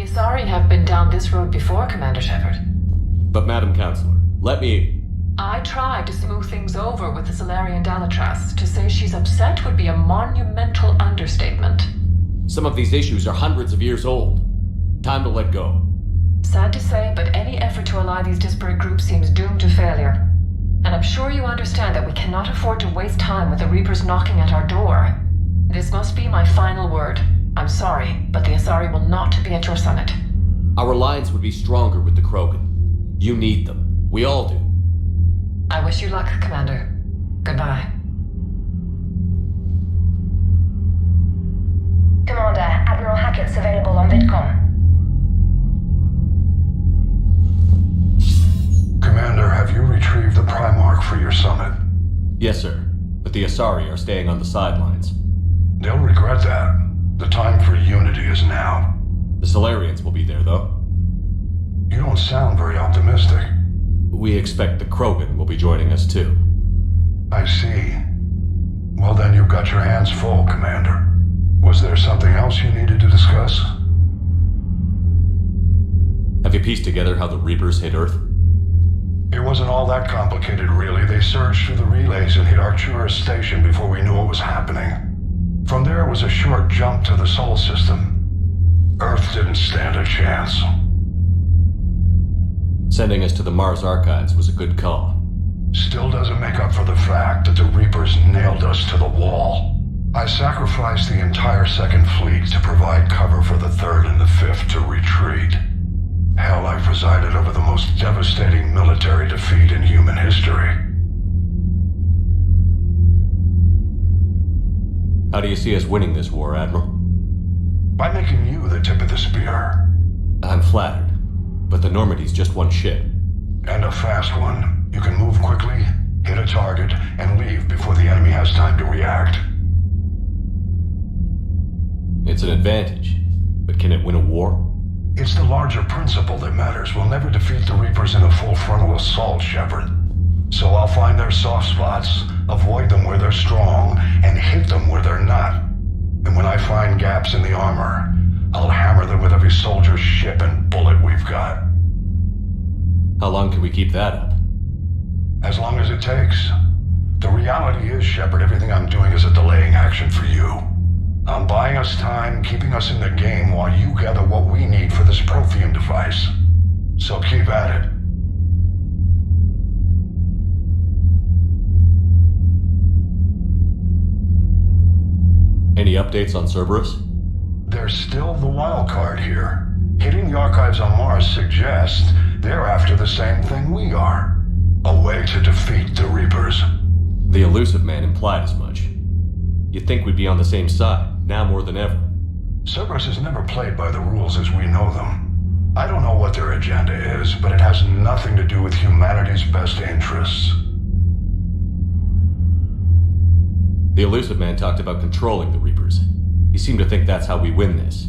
Asari have been down this road before, Commander Shepard. But Madam Counselor, let me... I tried to smooth things over with the Salarian Dalatras. To say she's upset would be a monumental understatement. Some of these issues are hundreds of years old. Time to let go. Sad to say, but any effort to ally these disparate groups seems doomed to failure. And I'm sure you understand that we cannot afford to waste time with the Reapers knocking at our door. This must be my final word. I'm sorry, but the Asari will not be at your summit. Our alliance would be stronger with the Krogan. You need them. We all do. I wish you luck, Commander. Goodbye. Commander, Admiral Hackett's available on VidCom. Commander, have you retrieved the Primarch for your summit? Yes, sir. But the Asari are staying on the sidelines. They'll regret that. The time for unity is now. The Salarians will be there, though. You don't sound very optimistic. We expect the Krogan will be joining us, too. I see. Well, then you've got your hands full, Commander. Was there something else you needed to discuss? Have you pieced together how the Reapers hit Earth? It wasn't all that complicated, really. They surged through the relays and hit Arcturus Station before we knew what was happening. From there it was a short jump to the Sol system. Earth didn't stand a chance. Sending us to the Mars Archives was a good call. Still doesn't make up for the fact that the Reapers nailed us to the wall. I sacrificed the entire Second Fleet to provide cover for the Third and the Fifth to retreat. Hell, I presided over the most devastating military defeat in human history. How do you see us winning this war, Admiral? By making you the tip of the spear. I'm flattered, but the Normandy's just one ship. And a fast one. You can move quickly, hit a target, and leave before the enemy has time to react. It's an advantage, but can it win a war? It's the larger principle that matters. We'll never defeat the Reapers in a full frontal assault, Shepard. So I'll find their soft spots, avoid them where they're strong, and hit them where they're not. And when I find gaps in the armor, I'll hammer them with every soldier, ship, and bullet we've got. How long can we keep that up? As long as it takes. The reality is, Shepard, everything I'm doing is a delaying action for you. I'm buying us time, keeping us in the game while you gather what we need for this Prothean device. So keep at it. Any updates on Cerberus? There's still the wild card here. Hitting the archives on Mars suggests they're after the same thing we are. A way to defeat the Reapers. The Illusive Man implied as much. You'd think we'd be on the same side, now more than ever. Cerberus has never played by the rules as we know them. I don't know what their agenda is, but it has nothing to do with humanity's best interests. The Illusive Man talked about controlling the Reapers. He seemed to think that's how we win this.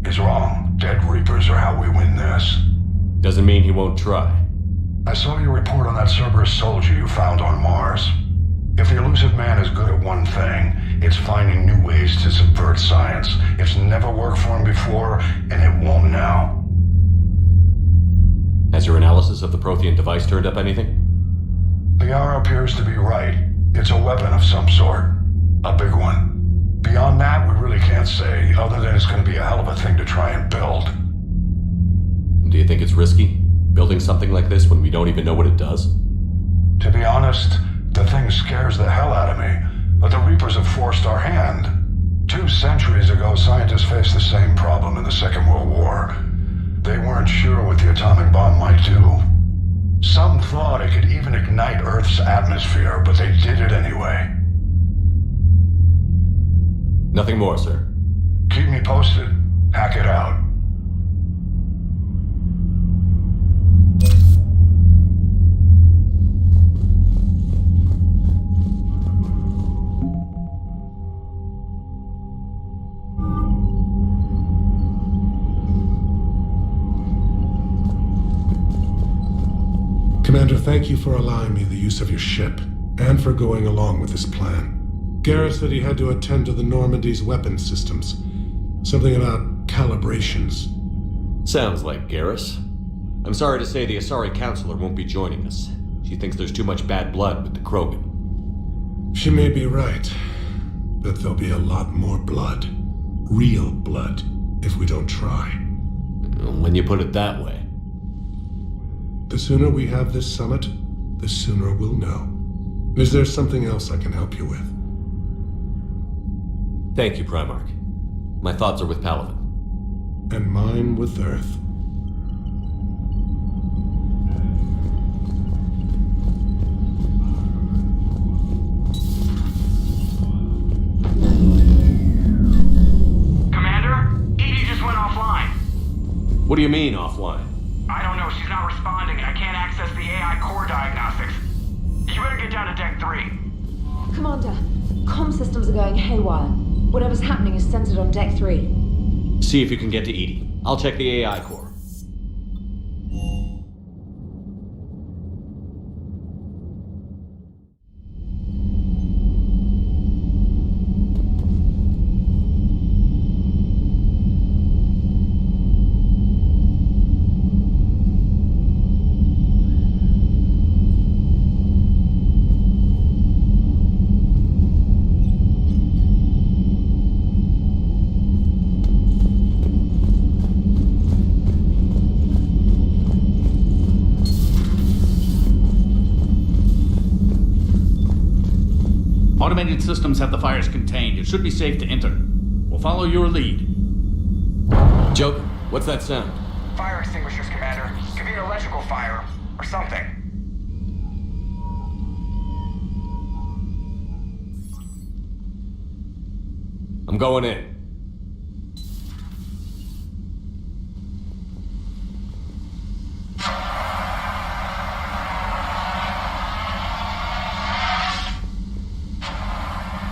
He's wrong. Dead Reapers are how we win this. Doesn't mean he won't try. I saw your report on that Cerberus soldier you found on Mars. If the Illusive Man is good at one thing, it's finding new ways to subvert science. It's never worked for him before, and it won't now. Has your analysis of the Prothean device turned up anything? The hour appears to be right. It's a weapon of some sort. A big one. Beyond that, we really can't say, other than it's going to be a hell of a thing to try and build. Do you think it's risky, building something like this when we don't even know what it does? To be honest, the thing scares the hell out of me, but the Reapers have forced our hand. 2 centuries ago, scientists faced the same problem in the Second World War. They weren't sure what the atomic bomb might do. Some thought it could even ignite Earth's atmosphere, but they did it anyway. Nothing more, sir. Keep me posted. Hack it out. Commander, thank you for allowing me the use of your ship, and for going along with this plan. Garrus said he had to attend to the Normandy's weapons systems. Something about calibrations. Sounds like Garrus. I'm sorry to say the Asari counselor won't be joining us. She thinks there's too much bad blood with the Krogan. She may be right, but there'll be a lot more blood. Real blood, if we don't try. When you put it that way. The sooner we have this summit, the sooner we'll know. Is there something else I can help you with? Thank you, Primarch. My thoughts are with Paladin. And mine with Earth. Commander, Edie just went offline. What do you mean, offline? I don't know, she's not responding and I can't access the AI core diagnostics. You better get down to Deck 3. Commander, comm systems are going haywire. Whatever's happening is centered on Deck 3. See if you can get to Edie. I'll check the AI core. Automated systems have the fires contained. It should be safe to enter. We'll follow your lead. Joker, what's that sound? Fire extinguishers, Commander. Could be an electrical fire, or something. I'm going in.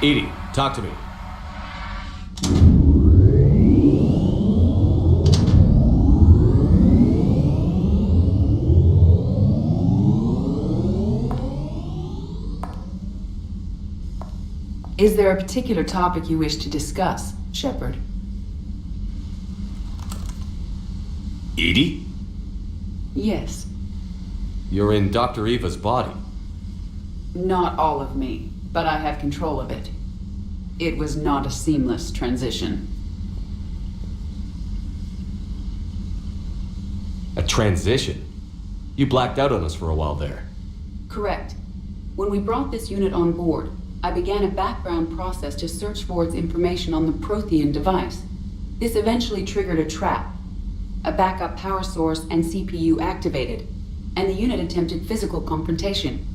Edie, talk to me. Is there a particular topic you wish to discuss, Shepard? Edie? Yes. You're in Dr. Eva's body. Not all of me, but I have control of it. It was not a seamless transition. A transition? You blacked out on us for a while there. Correct. When we brought this unit on board, I began a background process to search for its information on the Prothean device. This eventually triggered a trap. A backup power source and CPU activated, and the unit attempted physical confrontation.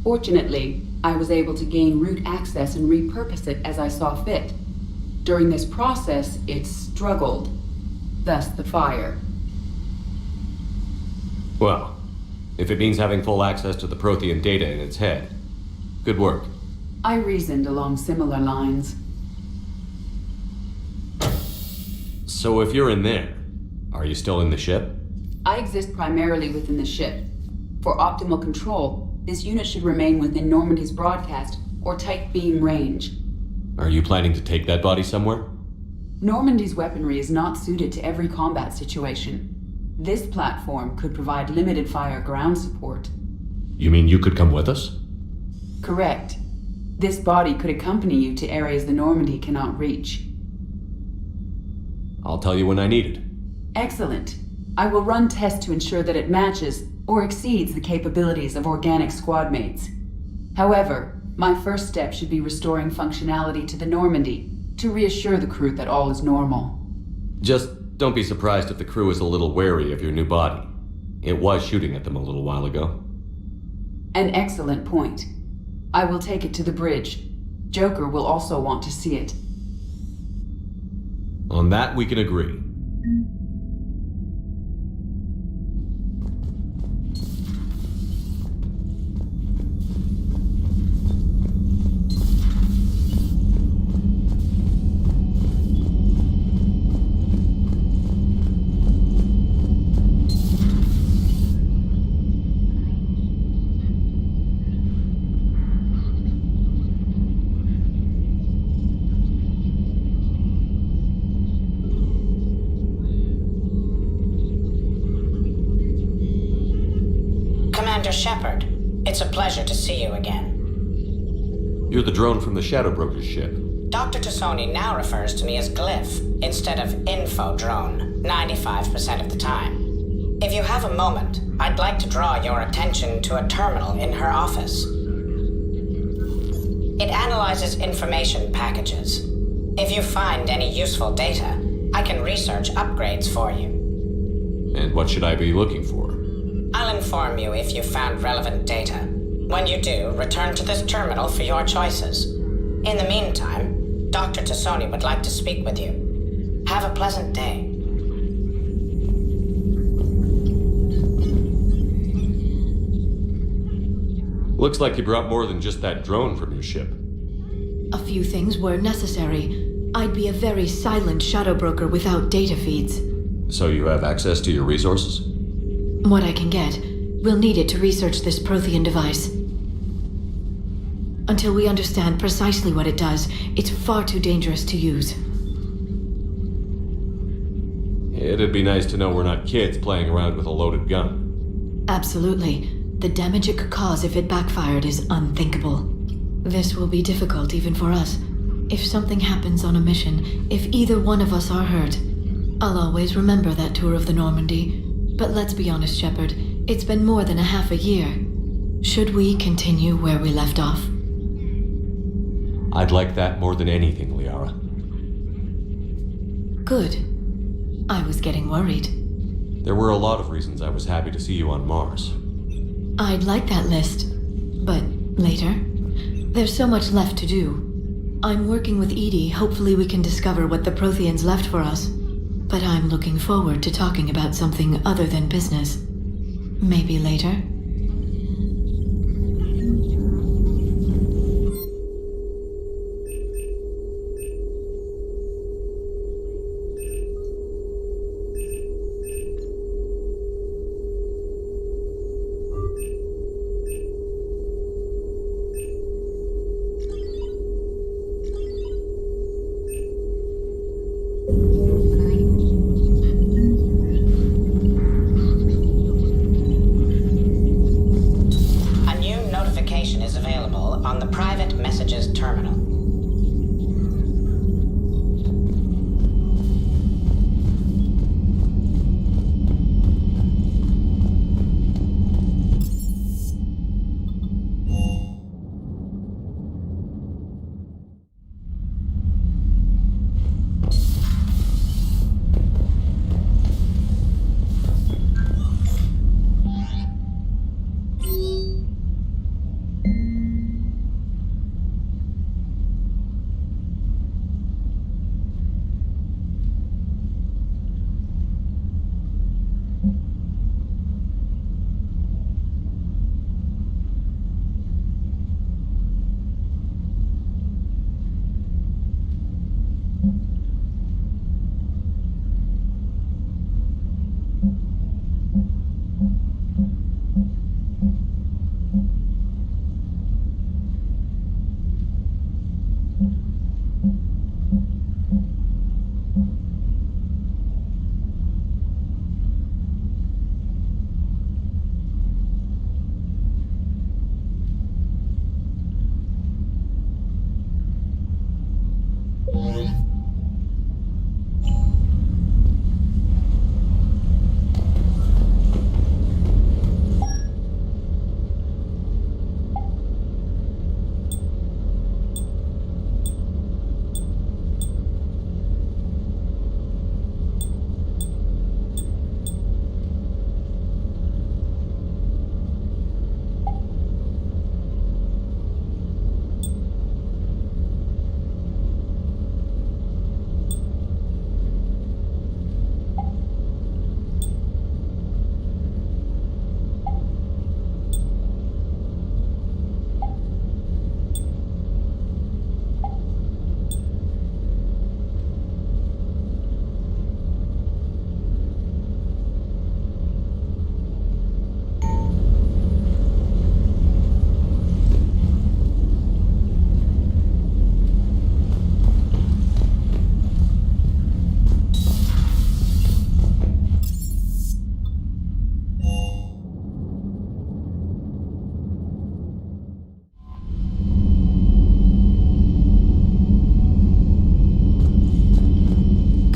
Fortunately, I was able to gain root access and repurpose it as I saw fit. During this process, it struggled. Thus the fire. Well, if it means having full access to the Prothean data in its head, good work. I reasoned along similar lines. So if you're in there, are you still in the ship? I exist primarily within the ship. For optimal control, this unit should remain within Normandy's broadcast or tight beam range. Are you planning to take that body somewhere? Normandy's weaponry is not suited to every combat situation. This platform could provide limited fire ground support. You mean you could come with us? Correct. This body could accompany you to areas the Normandy cannot reach. I'll tell you when I need it. Excellent. I will run tests to ensure that it matches or exceeds the capabilities of organic squad mates. However, my first step should be restoring functionality to the Normandy to reassure the crew that all is normal. Just don't be surprised if the crew is a little wary of your new body. It was shooting at them a little while ago. An excellent point. I will take it to the bridge. Joker will also want to see it. On that, we can agree. Shepard. It's a pleasure to see you again. You're the drone from the Shadow Broker's ship. Dr. Tassoni now refers to me as Glyph instead of Info Drone, 95% of the time. If you have a moment, I'd like to draw your attention to a terminal in her office. It analyzes information packages. If you find any useful data, I can research upgrades for you. And what should I be looking for? I'll inform you if you found relevant data. When you do, return to this terminal for your choices. In the meantime, Dr. Tassoni would like to speak with you. Have a pleasant day. Looks like you brought more than just that drone from your ship. A few things were necessary. I'd be a very silent shadow broker without data feeds. So you have access to your resources? What I can get. We'll need it to research this Prothean device. Until we understand precisely what it does, it's far too dangerous to use. It'd be nice to know we're not kids playing around with a loaded gun. Absolutely. The damage it could cause if it backfired is unthinkable. This will be difficult even for us. If something happens on a mission, if either one of us are hurt, I'll always remember that tour of the Normandy. But let's be honest, Shepard, it's been more than a half a year. Should we continue where we left off? I'd like that more than anything, Liara. Good. I was getting worried. There were a lot of reasons I was happy to see you on Mars. I'd like that list, but later. There's so much left to do. I'm working with EDI. Hopefully we can discover what the Protheans left for us. But I'm looking forward to talking about something other than business. Maybe later. Is available on the private messages terminal.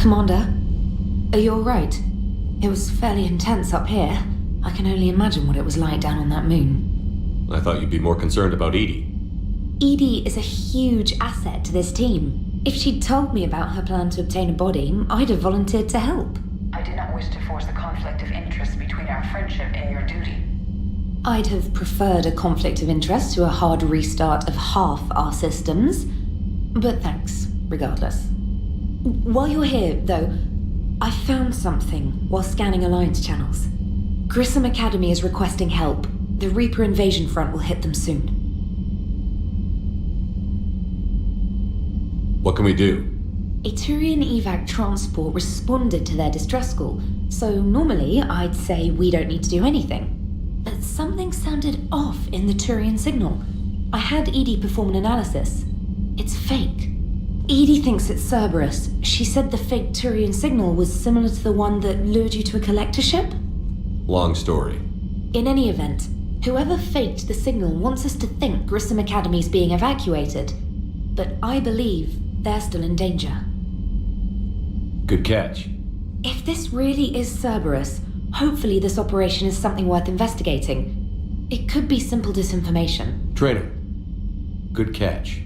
Commander, are you alright? It was fairly intense up here. I can only imagine what it was like down on that moon. I thought you'd be more concerned about Edie. Edie is a huge asset to this team. If she'd told me about her plan to obtain a body, I'd have volunteered to help. I do not wish to force a conflict of interest between our friendship and your duty. I'd have preferred a conflict of interest to a hard restart of half our systems. But thanks, regardless. While you're here, though, I found something while scanning Alliance channels. Grissom Academy is requesting help. The Reaper invasion front will hit them soon. What can we do? A Turian evac transport responded to their distress call, so normally I'd say we don't need to do anything. But something sounded off in the Turian signal. I had Edie perform an analysis. It's fake. Edie thinks it's Cerberus. She said the fake Turian signal was similar to the one that lured you to a collector ship? Long story. In any event, whoever faked the signal wants us to think Grissom Academy's being evacuated. But I believe they're still in danger. Good catch. If this really is Cerberus, hopefully this operation is something worth investigating. It could be simple disinformation. Trainer. Good catch.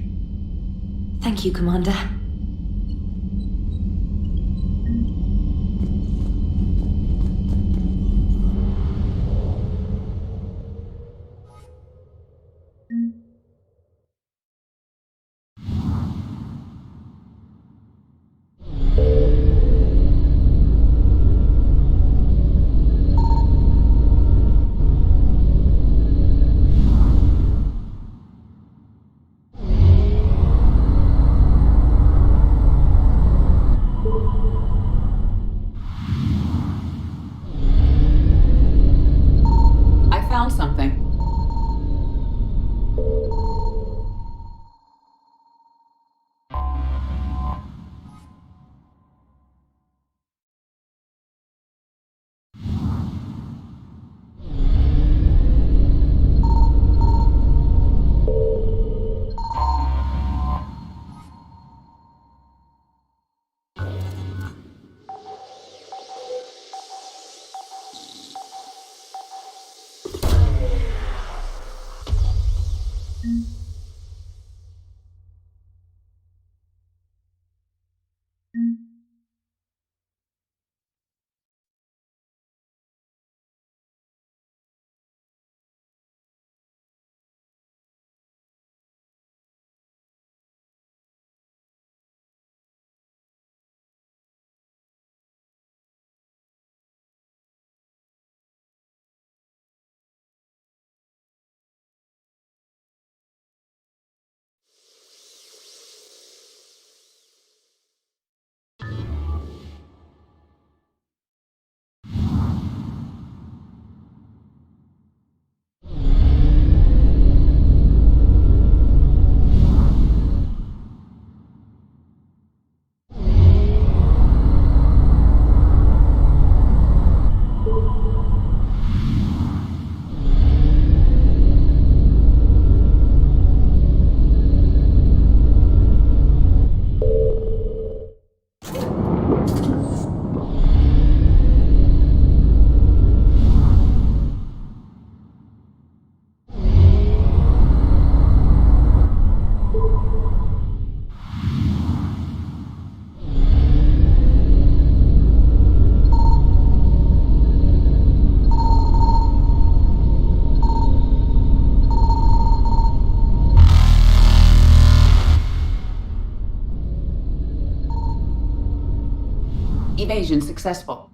Thank you, Commander. Evasion successful.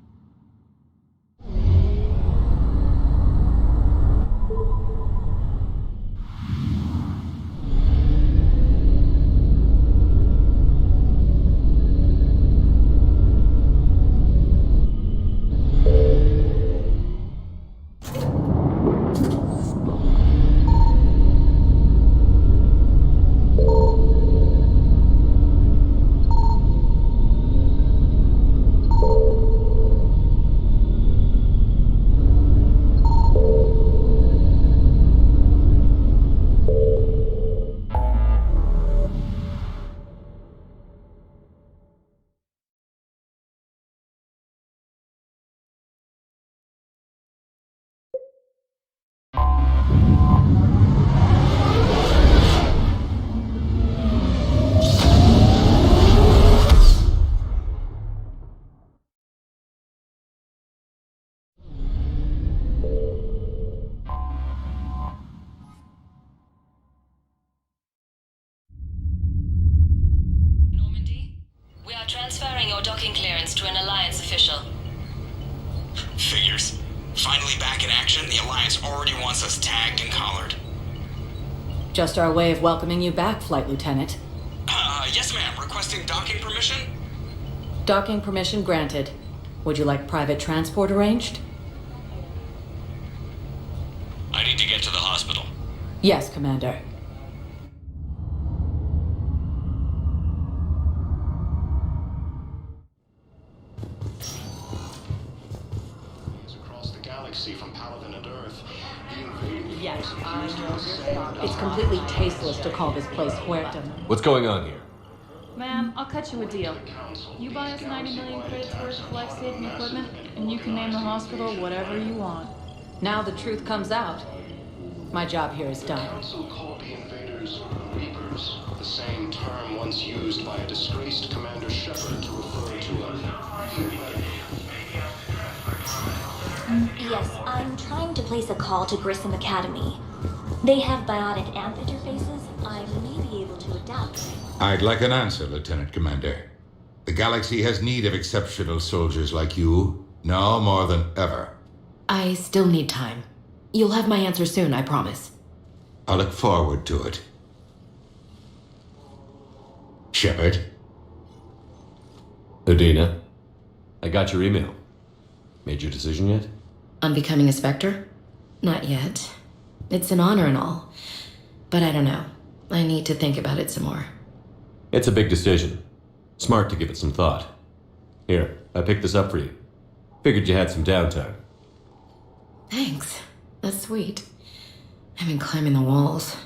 us tagged and collared. Just our way of welcoming you back, Flight Lieutenant. Yes ma'am, requesting docking permission? Docking permission granted. Would you like private transport arranged? I need to get to the hospital. Yes, Commander. Across the galaxy from Paladin and Earth, Yes, I know. It's completely tasteless to call this place Huerta. What's going on here? Ma'am, I'll cut you a deal. You buy us 90 million credits worth of life-saving equipment, and you can name the hospital whatever you want. Now the truth comes out. My job here is done. Council called the invaders Reapers, the same term once used by a disgraced Commander Shepard to refer to a Yes, I'm trying to place a call to Grissom Academy. They have biotic amp interfaces. I may be able to adapt. I'd like an answer, Lieutenant Commander. The galaxy has need of exceptional soldiers like you, now more than ever. I still need time. You'll have my answer soon, I promise. I look forward to it. Shepard? Udina, I got your email. Made your decision yet? On becoming a Spectre? Not yet. It's an honor and all. But I don't know. I need to think about it some more. It's a big decision. Smart to give it some thought. Here, I picked this up for you. Figured you had some downtime. Thanks. That's sweet. I've been climbing the walls.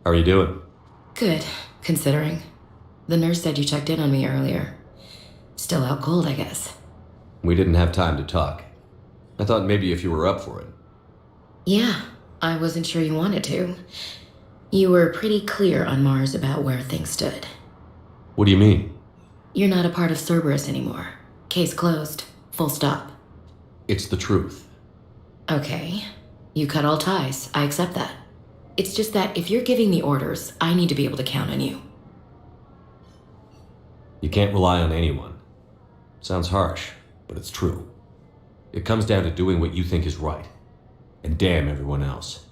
How are you doing? Good, considering. The nurse said you checked in on me earlier. Still out cold, I guess. We didn't have time to talk. I thought maybe if you were up for it. Yeah, I wasn't sure you wanted to. You were pretty clear on Mars about where things stood. What do you mean? You're not a part of Cerberus anymore. Case closed. Full stop. It's the truth. Okay. You cut all ties. I accept that. It's just that if you're giving the orders, I need to be able to count on you. You can't rely on anyone. Sounds harsh, but it's true. It comes down to doing what you think is right. And damn everyone else.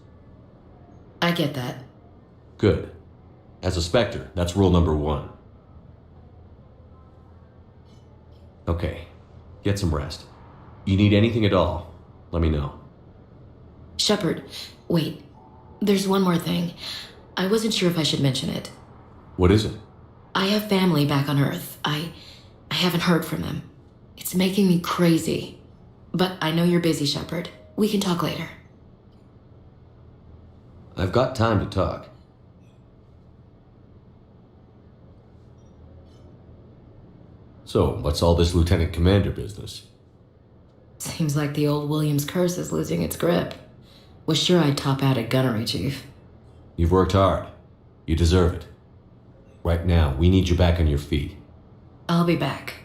I get that. Good. As a Spectre, that's rule number 1. Okay. Get some rest. You need anything at all, let me know. Shepard, wait. There's one more thing. I wasn't sure if I should mention it. What is it? I have family back on Earth. I haven't heard from them. It's making me crazy. But I know you're busy, Shepard. We can talk later. I've got time to talk. So, what's all this Lieutenant Commander business? Seems like the old Williams curse is losing its grip. Was sure I'd top out at Gunnery, Chief. You've worked hard. You deserve it. Right now, we need you back on your feet. I'll be back.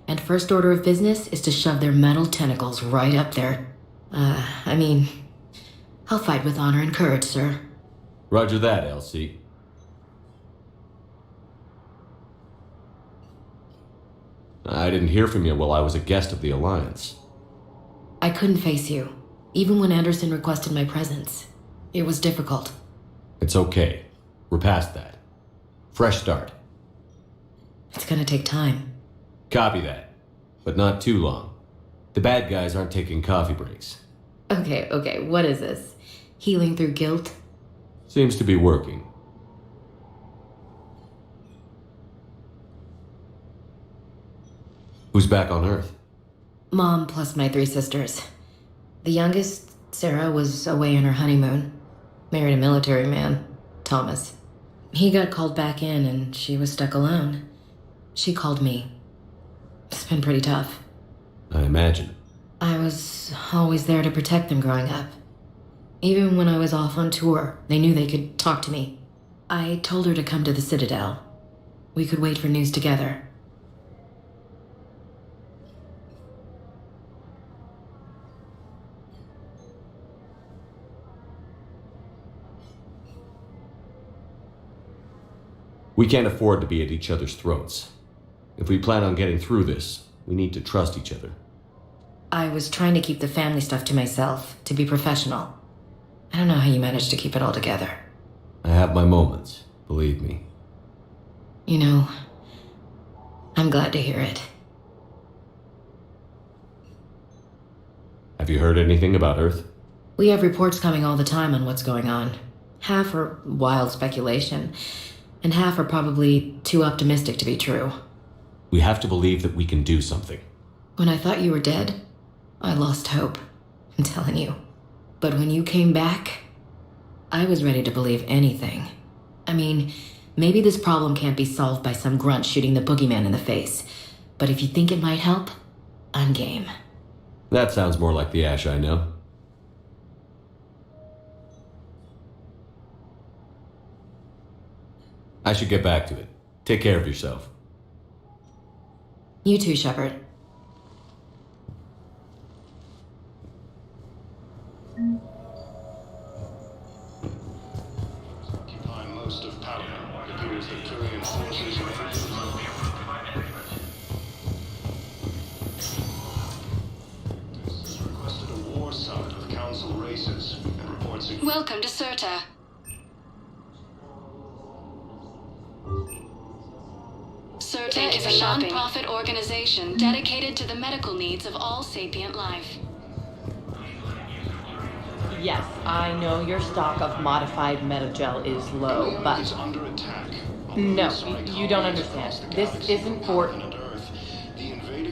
And first order of business is to shove their metal tentacles right up there. I'll fight with honor and courage, sir. Roger that, Elsie. I didn't hear from you while I was a guest of the Alliance. I couldn't face you, even when Anderson requested my presence. It was difficult. It's okay. We're past that. Fresh start. It's gonna take time. Copy that. But not too long. The bad guys aren't taking coffee breaks. Okay, what is this? Healing through guilt? Seems to be working. Who's back on Earth? Mom plus my 3 sisters. The youngest, Sarah, was away on her honeymoon. Married a military man, Thomas. He got called back in and she was stuck alone. She called me. It's been pretty tough. I imagine. I was always there to protect them growing up. Even when I was off on tour, they knew they could talk to me. I told her to come to the Citadel. We could wait for news together. We can't afford to be at each other's throats. If we plan on getting through this, we need to trust each other. I was trying to keep the family stuff to myself, to be professional. I don't know how you managed to keep it all together. I have my moments, believe me. You know, I'm glad to hear it. Have you heard anything about Earth? We have reports coming all the time on what's going on. Half are wild speculation, and half are probably too optimistic to be true. We have to believe that we can do something. When I thought you were dead, I lost hope. I'm telling you. But when you came back, I was ready to believe anything. I mean, maybe this problem can't be solved by some grunt shooting the boogeyman in the face. But if you think it might help, I'm game. That sounds more like the Ash I know. I should get back to it. Take care of yourself. You too, Shepard. Occupy most of Paladin. It appears that Turian forces are has requested a war summit with council races and reports. Welcome to Serta. Serta is a non-profit organization dedicated to the medical needs of all sapient life. Yes, I know your stock of modified metagel is low, but... is under attack. No, you don't understand. This isn't for...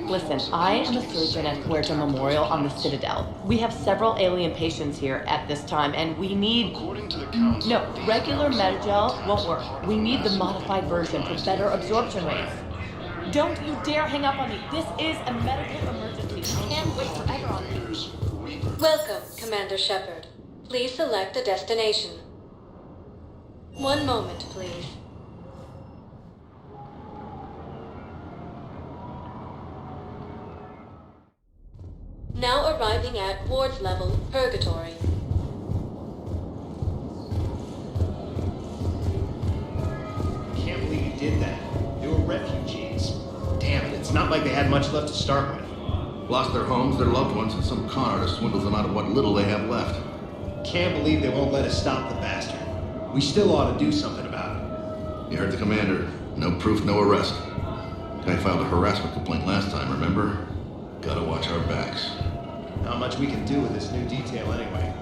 Listen, I am a surgeon at Puerto Memorial on the Citadel. We have several alien patients here at this time, and we need... No, regular metagel won't work. We need the modified version for better absorption rates. Don't you dare hang up on me. This is a medical emergency. I can't wait forever on this. Welcome, Commander Shepard. Please select a destination. One moment, please. Now arriving at ward level, Purgatory. Can't believe you did that. They were refugees. Damn it, it's not like they had much left to start with. Lost their homes, their loved ones, and some con artist swindles them out of what little they have left. Can't believe they won't let us stop the bastard. We still ought to do something about it. You heard the commander. No proof, no arrest. Guy filed a harassment complaint last time, remember? Gotta watch our backs. Not much we can do with this new detail anyway.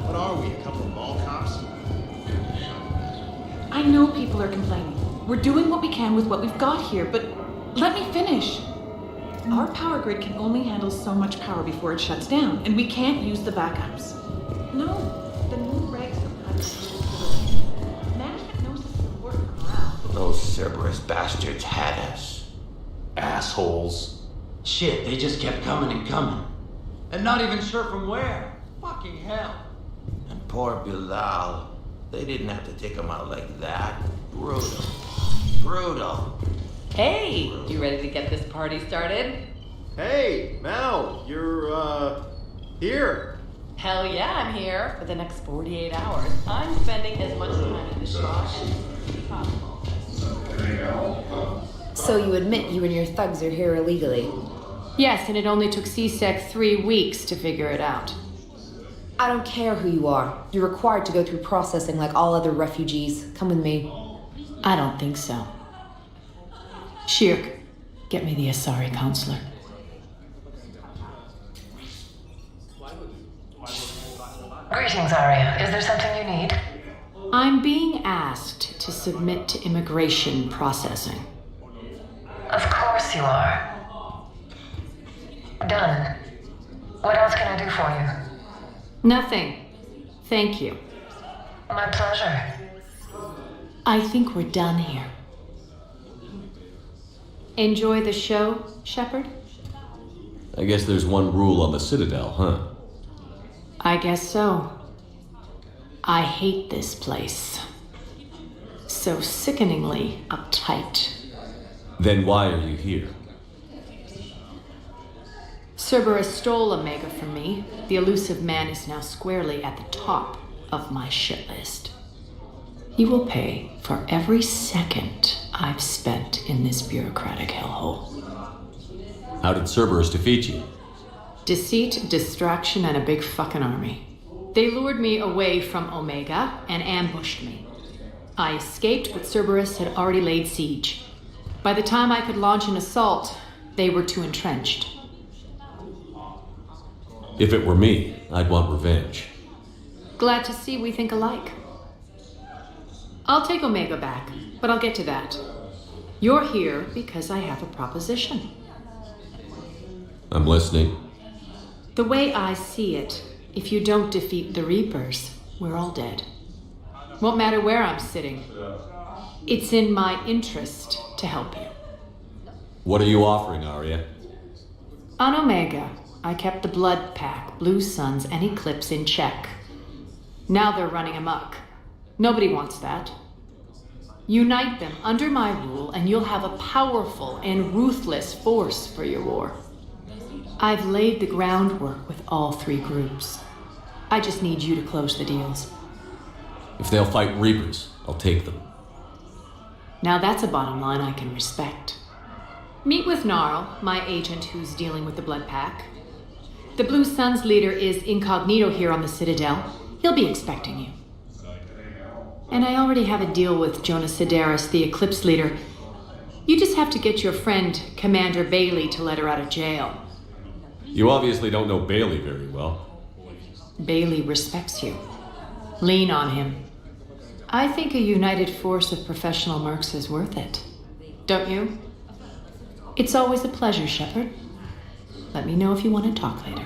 What are we, a couple of mall cops? I know people are complaining. We're doing what we can with what we've got here, but let me finish. Our power grid can only handle so much power before it shuts down, and we can't use the backups. No, the new regs are management knows this is important for morale. Those Cerberus bastards had us. Assholes. Shit, they just kept coming and coming. And not even sure from where. Fucking hell. And poor Bilal. They didn't have to take him out like that. Brutal. Brutal. Hey, you ready to get this party started? Hey, Mal, you're, here. Hell yeah, I'm here for the next 48 hours. I'm spending as much time in the shop as possible. So you admit you and your thugs are here illegally? Yes, and it only took CSEC 3 weeks to figure it out. I don't care who you are. You're required to go through processing like all other refugees. Come with me. I don't think so. Shirk, get me the Asari counselor. Greetings, Arya. Is there something you need? I'm being asked to submit to immigration processing. Of course you are. Done. What else can I do for you? Nothing. Thank you. My pleasure. I think we're done here. Enjoy the show, Shepard? I guess there's one rule on the Citadel, huh? I guess so. I hate this place. So sickeningly uptight. Then why are you here? Cerberus stole Omega from me. The elusive man is now squarely at the top of my shit list. He will pay for every second I've spent in this bureaucratic hellhole. How did Cerberus defeat you? Deceit, distraction, and a big fucking army. They lured me away from Omega and ambushed me. I escaped, but Cerberus had already laid siege. By the time I could launch an assault, they were too entrenched. If it were me, I'd want revenge. Glad to see we think alike. I'll take Omega back, but I'll get to that. You're here because I have a proposition. I'm listening. The way I see it, if you don't defeat the Reapers, we're all dead. Won't matter where I'm sitting. It's in my interest to help you. What are you offering, Arya? On Omega, I kept the Blood Pack, Blue Suns, and Eclipse in check. Now they're running amok. Nobody wants that. Unite them under my rule, and you'll have a powerful and ruthless force for your war. I've laid the groundwork with all three groups. I just need you to close the deals. If they'll fight Reapers, I'll take them. Now that's a bottom line I can respect. Meet with Gnarl, my agent who's dealing with the Blood Pack. The Blue Suns leader is incognito here on the Citadel. He'll be expecting you. And I already have a deal with Jonas Sidaris, the Eclipse leader. You just have to get your friend, Commander Bailey, to let her out of jail. You obviously don't know Bailey very well. Bailey respects you. Lean on him. I think a united force of professional mercs is worth it. Don't you? It's always a pleasure, Shepard. Let me know if you want to talk later.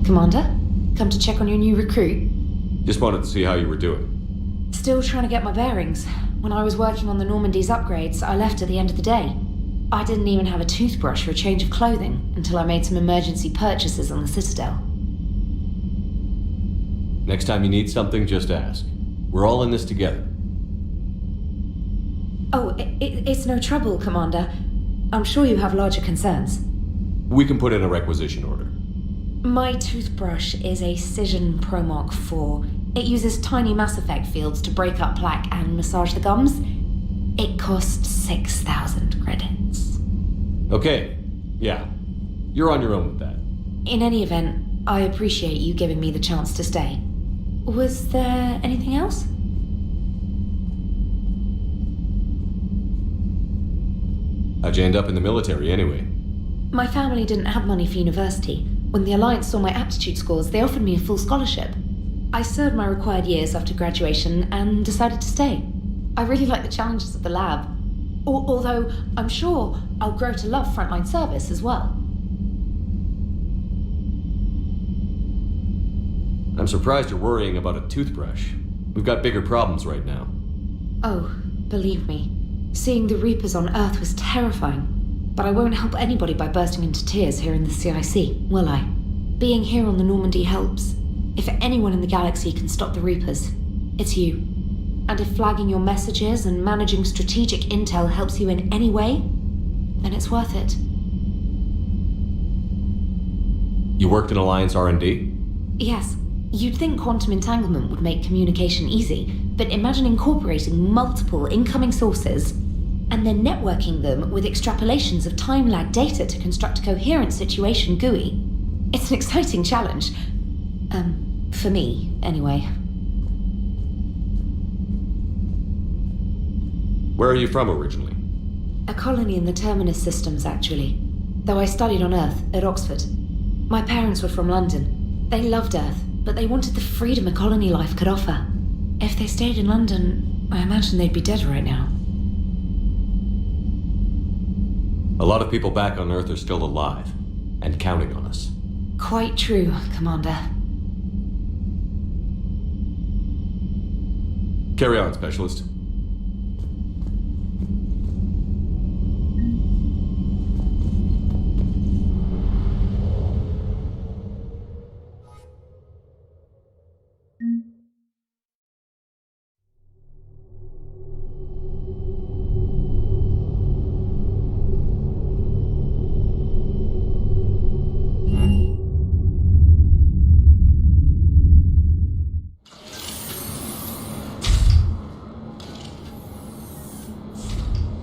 Commander? Come to check on your new recruit? Just wanted to see how you were doing. Still trying to get my bearings. When I was working on the Normandy's upgrades, I left at the end of the day. I didn't even have a toothbrush or a change of clothing until I made some emergency purchases on the Citadel. Next time you need something, just ask. We're all in this together. Oh, it's no trouble, Commander. I'm sure you have larger concerns. We can put in a requisition order. My toothbrush is a Cision Pro Mark IV. It uses tiny Mass Effect fields to break up plaque and massage the gums. It costs 6,000 credits. Okay, yeah. You're on your own with that. In any event, I appreciate you giving me the chance to stay. Was there anything else? How'd you end up in the military anyway? My family didn't have money for university. When the Alliance saw my aptitude scores, they offered me a full scholarship. I served my required years after graduation and decided to stay. I really like the challenges of the lab. Although I'm sure I'll grow to love frontline service as well. I'm surprised you're worrying about a toothbrush. We've got bigger problems right now. Oh, believe me. Seeing the Reapers on Earth was terrifying. But I won't help anybody by bursting into tears here in the CIC, will I? Being here on the Normandy helps. If anyone in the galaxy can stop the Reapers, it's you. And if flagging your messages and managing strategic intel helps you in any way, then it's worth it. You worked in Alliance R&D? Yes. You'd think quantum entanglement would make communication easy, but imagine incorporating multiple incoming sources and then networking them with extrapolations of time-lag data to construct a coherent situation GUI. It's an exciting challenge. For me, anyway. Where are you from originally? A colony in the Terminus systems, actually. Though I studied on Earth, at Oxford. My parents were from London. They loved Earth, but they wanted the freedom a colony life could offer. If they stayed in London, I imagine they'd be dead right now. A lot of people back on Earth are still alive, and counting on us. Quite true, Commander. Carry on, Specialist.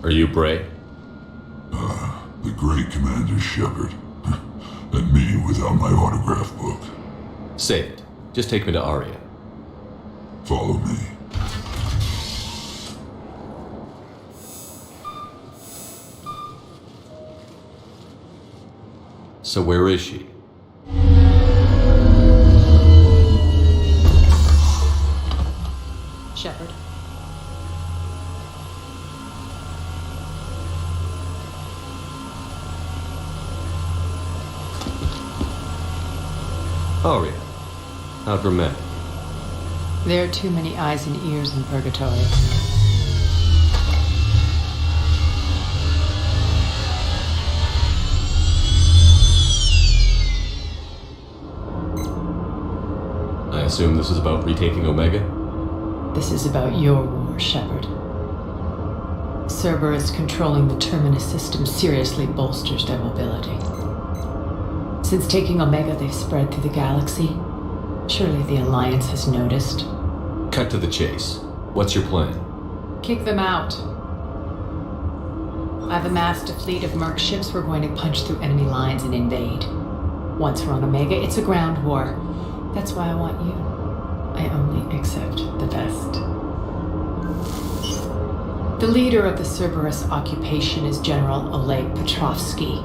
Are you Bray? The great Commander Shepard. And me without my autograph book. Save it. Just take me to Aria. Follow me. So where is she? Shepard. Aria. How dramatic. There are too many eyes and ears in Purgatory. I assume this is about retaking Omega? This is about your war, Shepard. Cerberus controlling the Terminus system seriously bolsters their mobility. Since taking Omega, they've spread through the galaxy. Surely the Alliance has noticed. Cut to the chase. What's your plan? Kick them out. I've amassed a fleet of merc ships. We're going to punch through enemy lines and invade. Once we're on Omega, it's a ground war. That's why I want you. I only accept the best. The leader of the Cerberus occupation is General Oleg Petrovsky.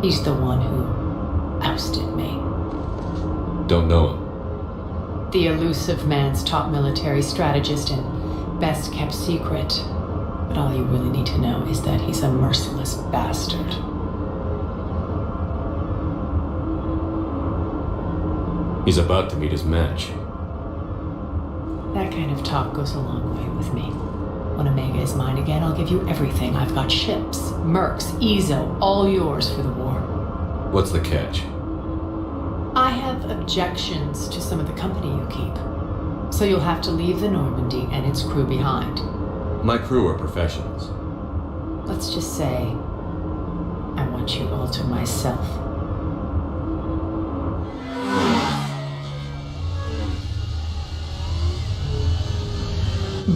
He's the one who ousted me. Don't know him. The elusive man's top military strategist and best kept secret. But all you really need to know is that he's a merciless bastard. He's about to meet his match. That kind of talk goes a long way with me. When Omega is mine again, I'll give you everything. I've got ships, mercs, Ezo, all yours for the war. What's the catch? I have objections to some of the company you keep. So you'll have to leave the Normandy and its crew behind. My crew are professionals. Let's just say, I want you all to myself.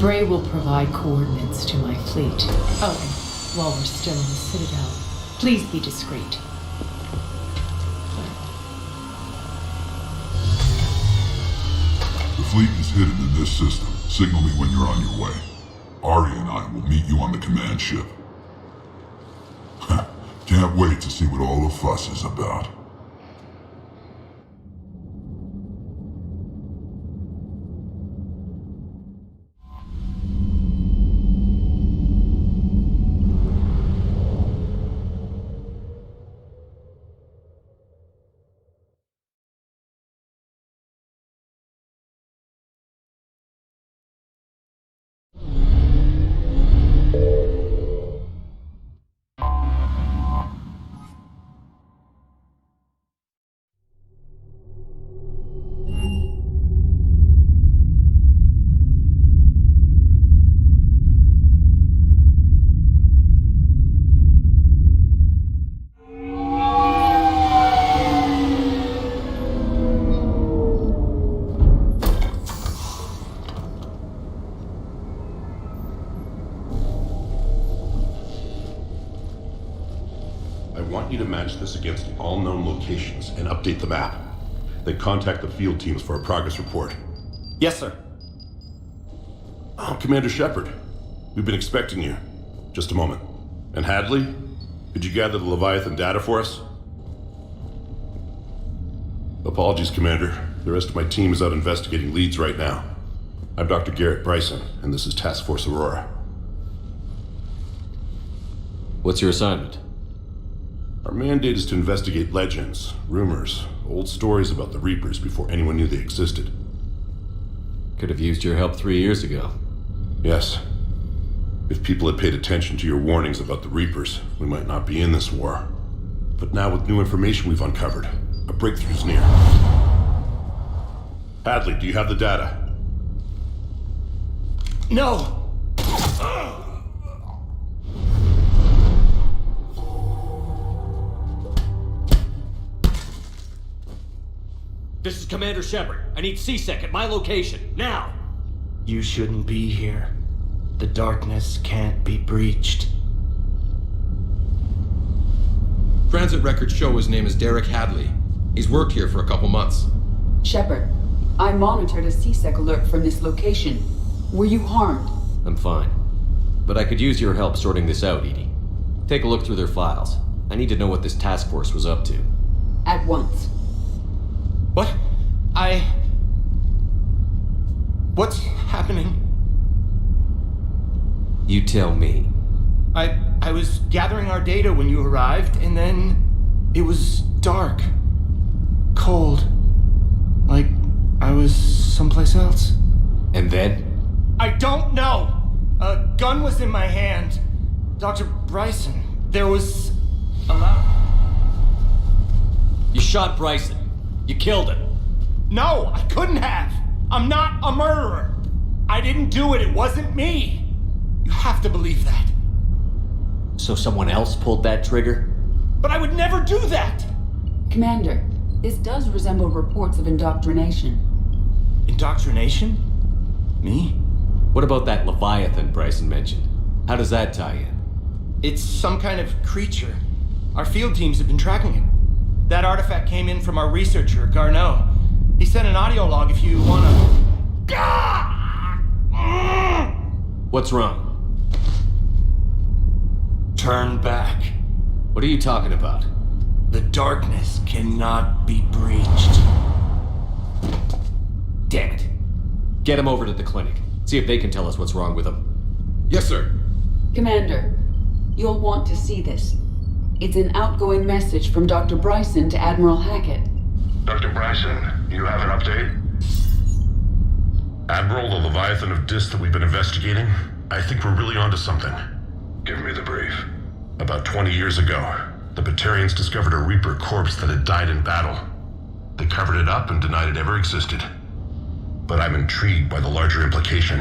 Bray will provide coordinates to my fleet. Oh, and while we're still in the Citadel, please be discreet. The fleet is hidden in this system. Signal me when you're on your way. Ari and I will meet you on the command ship. Can't wait to see what all the fuss is about. This against all known locations and update the map. Then contact the field teams for a progress report. Yes, sir. Oh, Commander Shepard. We've been expecting you. Just a moment. And Hadley? Could you gather the Leviathan data for us? Apologies, Commander. The rest of my team is out investigating leads right now. I'm Dr. Garrett Bryson, and this is Task Force Aurora. What's your assignment? Our mandate is to investigate legends, rumors, old stories about the Reapers before anyone knew they existed. Could have used your help 3 years ago. Yes. If people had paid attention to your warnings about the Reapers, we might not be in this war. But now with new information we've uncovered, a breakthrough's near. Hadley, do you have the data? No! This is Commander Shepard. I need C-Sec at my location, now! You shouldn't be here. The darkness can't be breached. Transit records show his name is Derek Hadley. He's worked here for a couple months. Shepard, I monitored a C-Sec alert from this location. Were you harmed? I'm fine. But I could use your help sorting this out, EDI. Take a look through their files. I need to know what this task force was up to. At once. What? What's happening? You tell me. I was gathering our data when you arrived, and then it was dark. Cold. Like I was someplace else. And then? I don't know! A gun was in my hand. Dr. Bryson, there was a loud... You shot Bryson. You killed him. No, I couldn't have. I'm not a murderer. I didn't do it. It wasn't me. You have to believe that. So someone else pulled that trigger? But I would never do that! Commander, this does resemble reports of indoctrination. Indoctrination? Me? What about that Leviathan Bryson mentioned? How does that tie in? It's some kind of creature. Our field teams have been tracking it. That artifact came in from our researcher, Garneau. He sent an audio log if you wanna... What's wrong? Turn back. What are you talking about? The darkness cannot be breached. Damn it. Get him over to the clinic. See if they can tell us what's wrong with him. Yes, sir. Commander, you'll want to see this. It's an outgoing message from Dr. Bryson to Admiral Hackett. Dr. Bryson, you have an update? Admiral, the Leviathan of Dis that we've been investigating, I think we're really onto something. Give me the brief. About 20 years ago, the Batarians discovered a Reaper corpse that had died in battle. They covered it up and denied it ever existed. But I'm intrigued by the larger implication.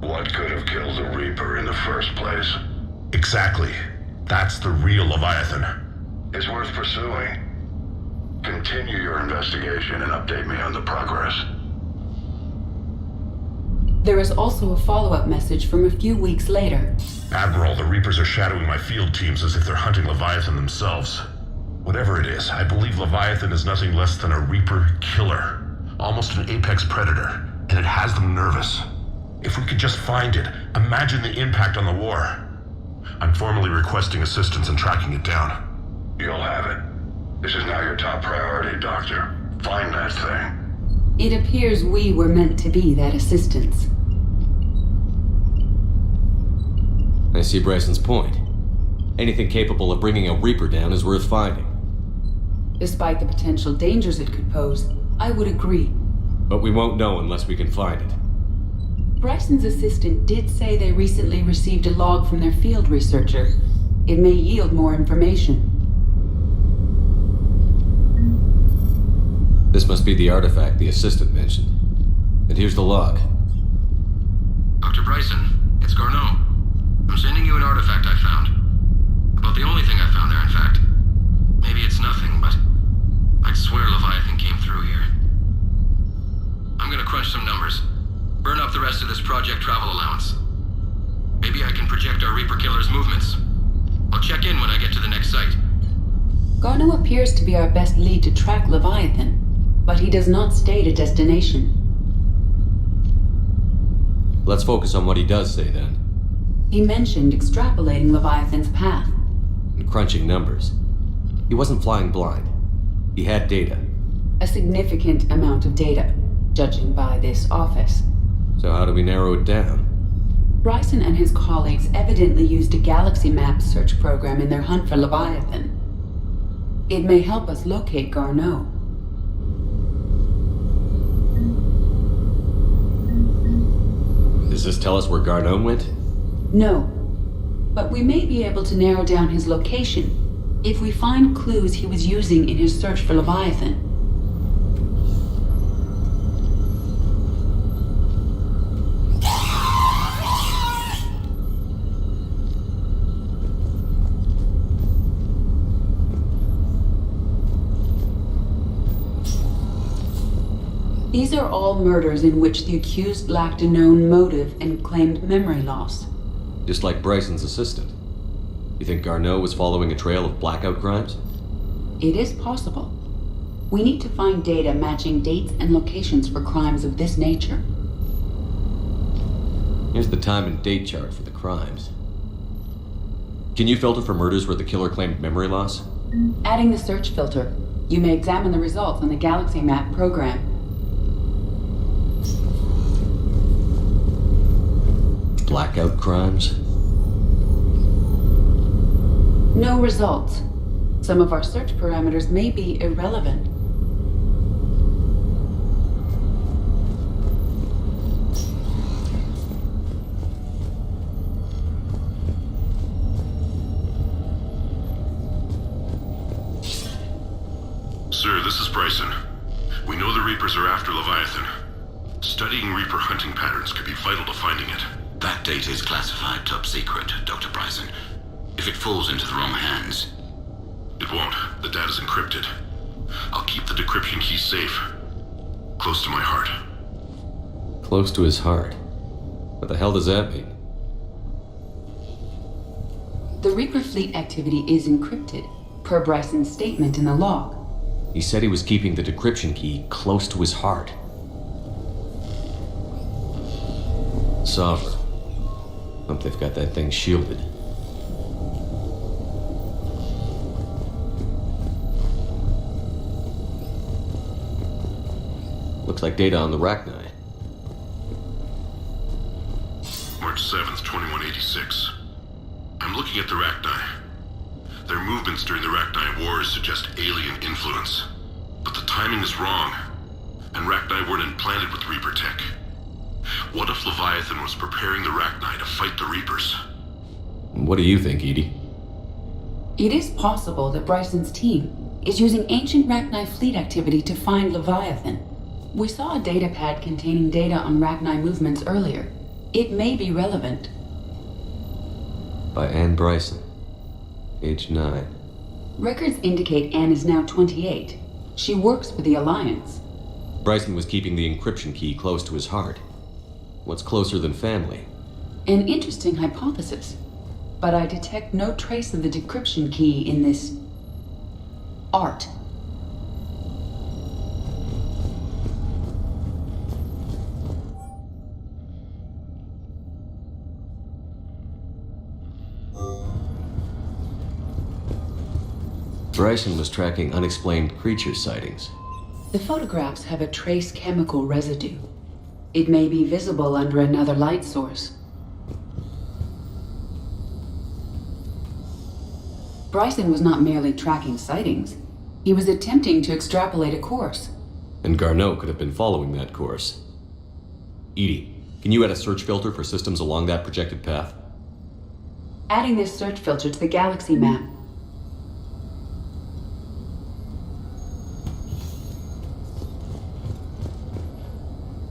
What could have killed the Reaper in the first place? Exactly. That's the real Leviathan. It's worth pursuing. Continue your investigation and update me on the progress. There is also a follow-up message from a few weeks later. Admiral, the Reapers are shadowing my field teams as if they're hunting Leviathan themselves. Whatever it is, I believe Leviathan is nothing less than a Reaper killer. Almost an apex predator, and it has them nervous. If we could just find it, imagine the impact on the war. I'm formally requesting assistance in tracking it down. You'll have it. This is now your top priority, Doctor. Find that thing. It appears we were meant to be that assistance. I see Bryson's point. Anything capable of bringing a Reaper down is worth finding. Despite the potential dangers it could pose, I would agree. But we won't know unless we can find it. Bryson's assistant did say they recently received a log from their field researcher. It may yield more information. This must be the artifact the assistant mentioned. And here's the log. Dr. Bryson, it's Garneau. I'm sending you an artifact I found. About the only thing I found there, in fact. Maybe it's nothing, but I'd swear Leviathan came through here. I'm gonna crunch some numbers. Burn up the rest of this project travel allowance. Maybe I can project our Reaper killer's movements. I'll check in when I get to the next site. Garneau appears to be our best lead to track Leviathan, but he does not state a destination. Let's focus on what he does say then. He mentioned extrapolating Leviathan's path. And crunching numbers. He wasn't flying blind. He had data. A significant amount of data, judging by this office. So how do we narrow it down? Bryson and his colleagues evidently used a galaxy map search program in their hunt for Leviathan. It may help us locate Garneau. Does this tell us where Garneau went? No, but we may be able to narrow down his location if we find clues he was using in his search for Leviathan. These are all murders in which the accused lacked a known motive and claimed memory loss. Just like Bryson's assistant. You think Garneau was following a trail of blackout crimes? It is possible. We need to find data matching dates and locations for crimes of this nature. Here's the time and date chart for the crimes. Can you filter for murders where the killer claimed memory loss? Adding the search filter, you may examine the results on the Galaxy Map program. Blackout crimes? No results. Some of our search parameters may be irrelevant. Sir, this is Bryson. We know the Reapers are after Leviathan. Studying Reaper hunting patterns could be vital to finding it. That data is classified top secret, Dr. Bryson. If it falls into the wrong hands... It won't. The data's encrypted. I'll keep the decryption key safe. Close to my heart. Close to his heart? What the hell does that mean? The Reaper fleet activity is encrypted, per Bryson's statement in the log. He said he was keeping the decryption key close to his heart. Sovereign. Hope they've got that thing shielded. Looks like data on the Rachni. March 7th, 2186. I'm looking at the Rachni. Their movements during the Rachni Wars suggest alien influence. But the timing is wrong, and Rachni weren't implanted with Reaper tech. What if Leviathan was preparing the Rachni to fight the Reapers? What do you think, Edie? It is possible that Bryson's team is using ancient Rachni fleet activity to find Leviathan. We saw a data pad containing data on Rachni movements earlier. It may be relevant. By Anne Bryson, age 9. Records indicate Anne is now 28. She works for the Alliance. Bryson was keeping the encryption key close to his heart. What's closer than family? An interesting hypothesis, but I detect no trace of the decryption key in this art. Bryson was tracking unexplained creature sightings. The photographs have a trace chemical residue. It may be visible under another light source. Bryson was not merely tracking sightings. He was attempting to extrapolate a course. And Garneau could have been following that course. Edie, can you add a search filter for systems along that projected path? Adding this search filter to the galaxy map.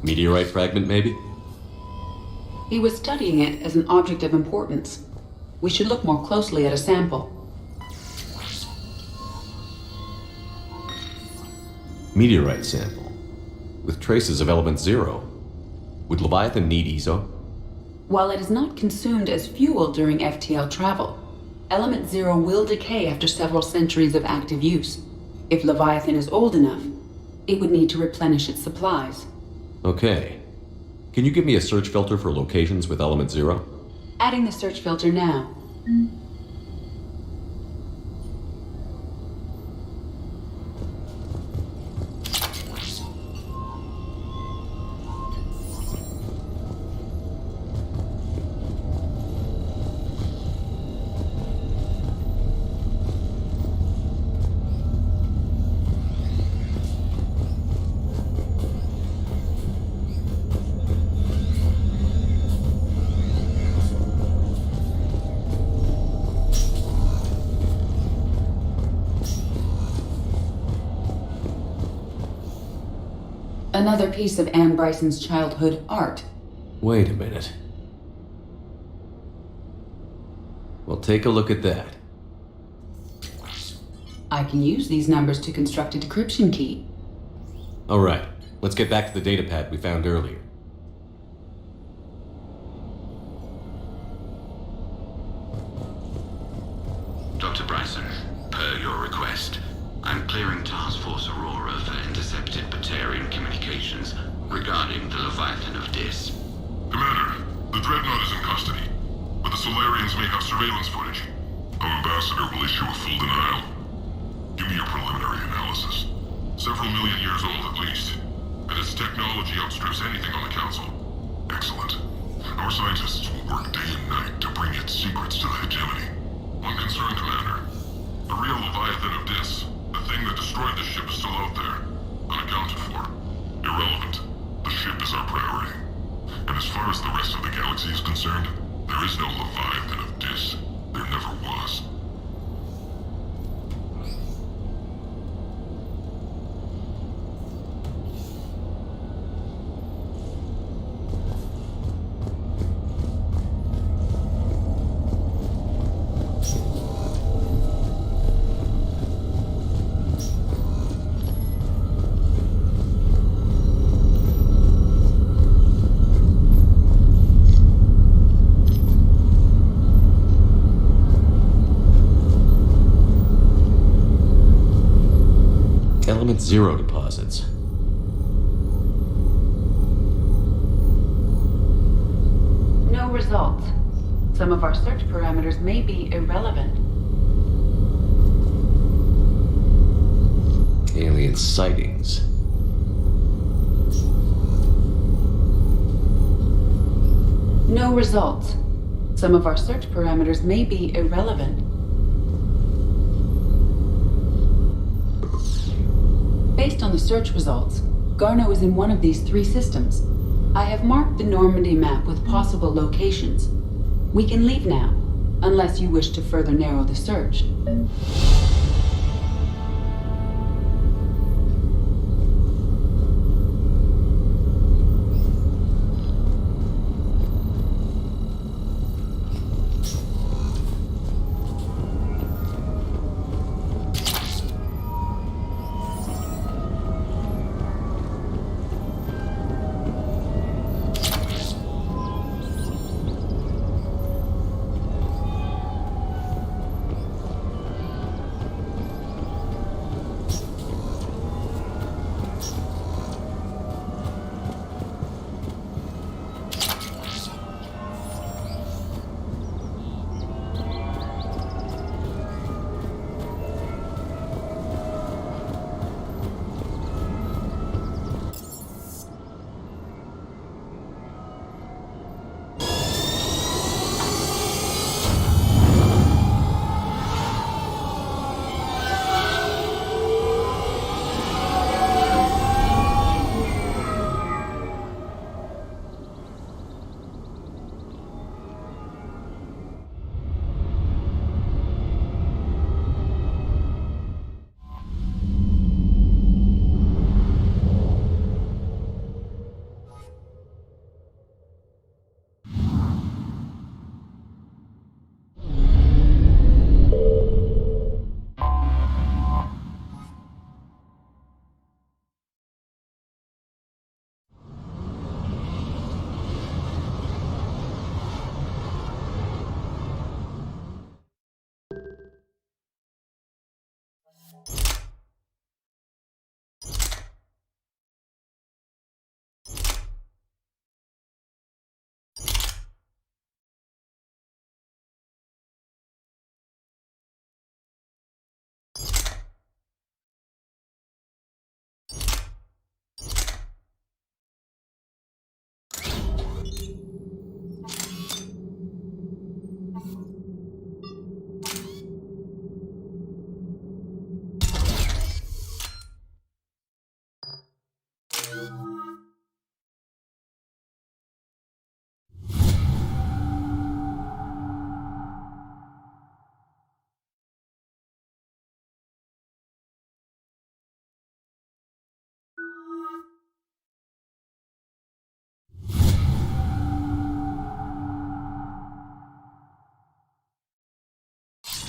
Meteorite fragment, maybe? He was studying it as an object of importance. We should look more closely at a sample. Meteorite sample, with traces of element 0. Would Leviathan need ESO? While it is not consumed as fuel during FTL travel, element 0 will decay after several centuries of active use. If Leviathan is old enough, it would need to replenish its supplies. Okay. Can you give me a search filter for locations with element 0? Adding the search filter now. Another piece of Anne Bryson's childhood art. Wait a minute. Well, take a look at that. I can use these numbers to construct a decryption key. All right, let's get back to the data pad we found earlier. Dr. Bryson, per your request, I'm clearing Task Force Aurora for intercepted Batarian communications regarding the Leviathan of Dis. Commander, the Dreadnought is in custody, but the Solarians may have surveillance footage. Our ambassador will issue a full denial. Give me your preliminary analysis. Several million years old at least, and its technology outstrips anything on the Council. Excellent. Our scientists will work day and night to bring its secrets to the hegemony. One concern, Commander. The real Leviathan of Dis, the thing that destroyed the ship, is still out there, unaccounted for. Irrelevant. The ship is our priority. And as far as the rest of the galaxy is concerned, there is no Leviathan of Dis. There never was. Element 0 deposits. No results. Some of our search parameters may be irrelevant. Alien sightings. No results. Some of our search parameters may be irrelevant. Based on the search results, Garneau is in one of these 3 systems. I have marked the Normandy map with possible locations. We can leave now, unless you wish to further narrow the search.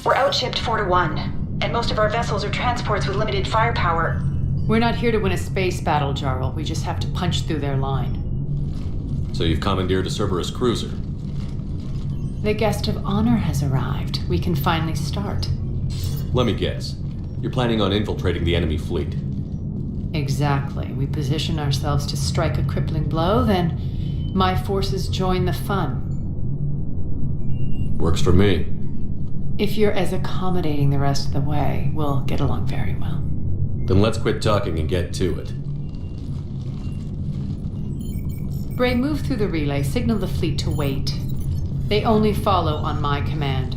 We're outshipped 4-1, and most of our vessels are transports with limited firepower. We're not here to win a space battle, Jarl. We just have to punch through their line. So you've commandeered a Cerberus cruiser? The guest of honor has arrived. We can finally start. Let me guess. You're planning on infiltrating the enemy fleet? Exactly. We position ourselves to strike a crippling blow, then my forces join the fun. Works for me. If you're as accommodating the rest of the way, we'll get along very well. Then let's quit talking and get to it. Bray, move through the relay. Signal the fleet to wait. They only follow on my command.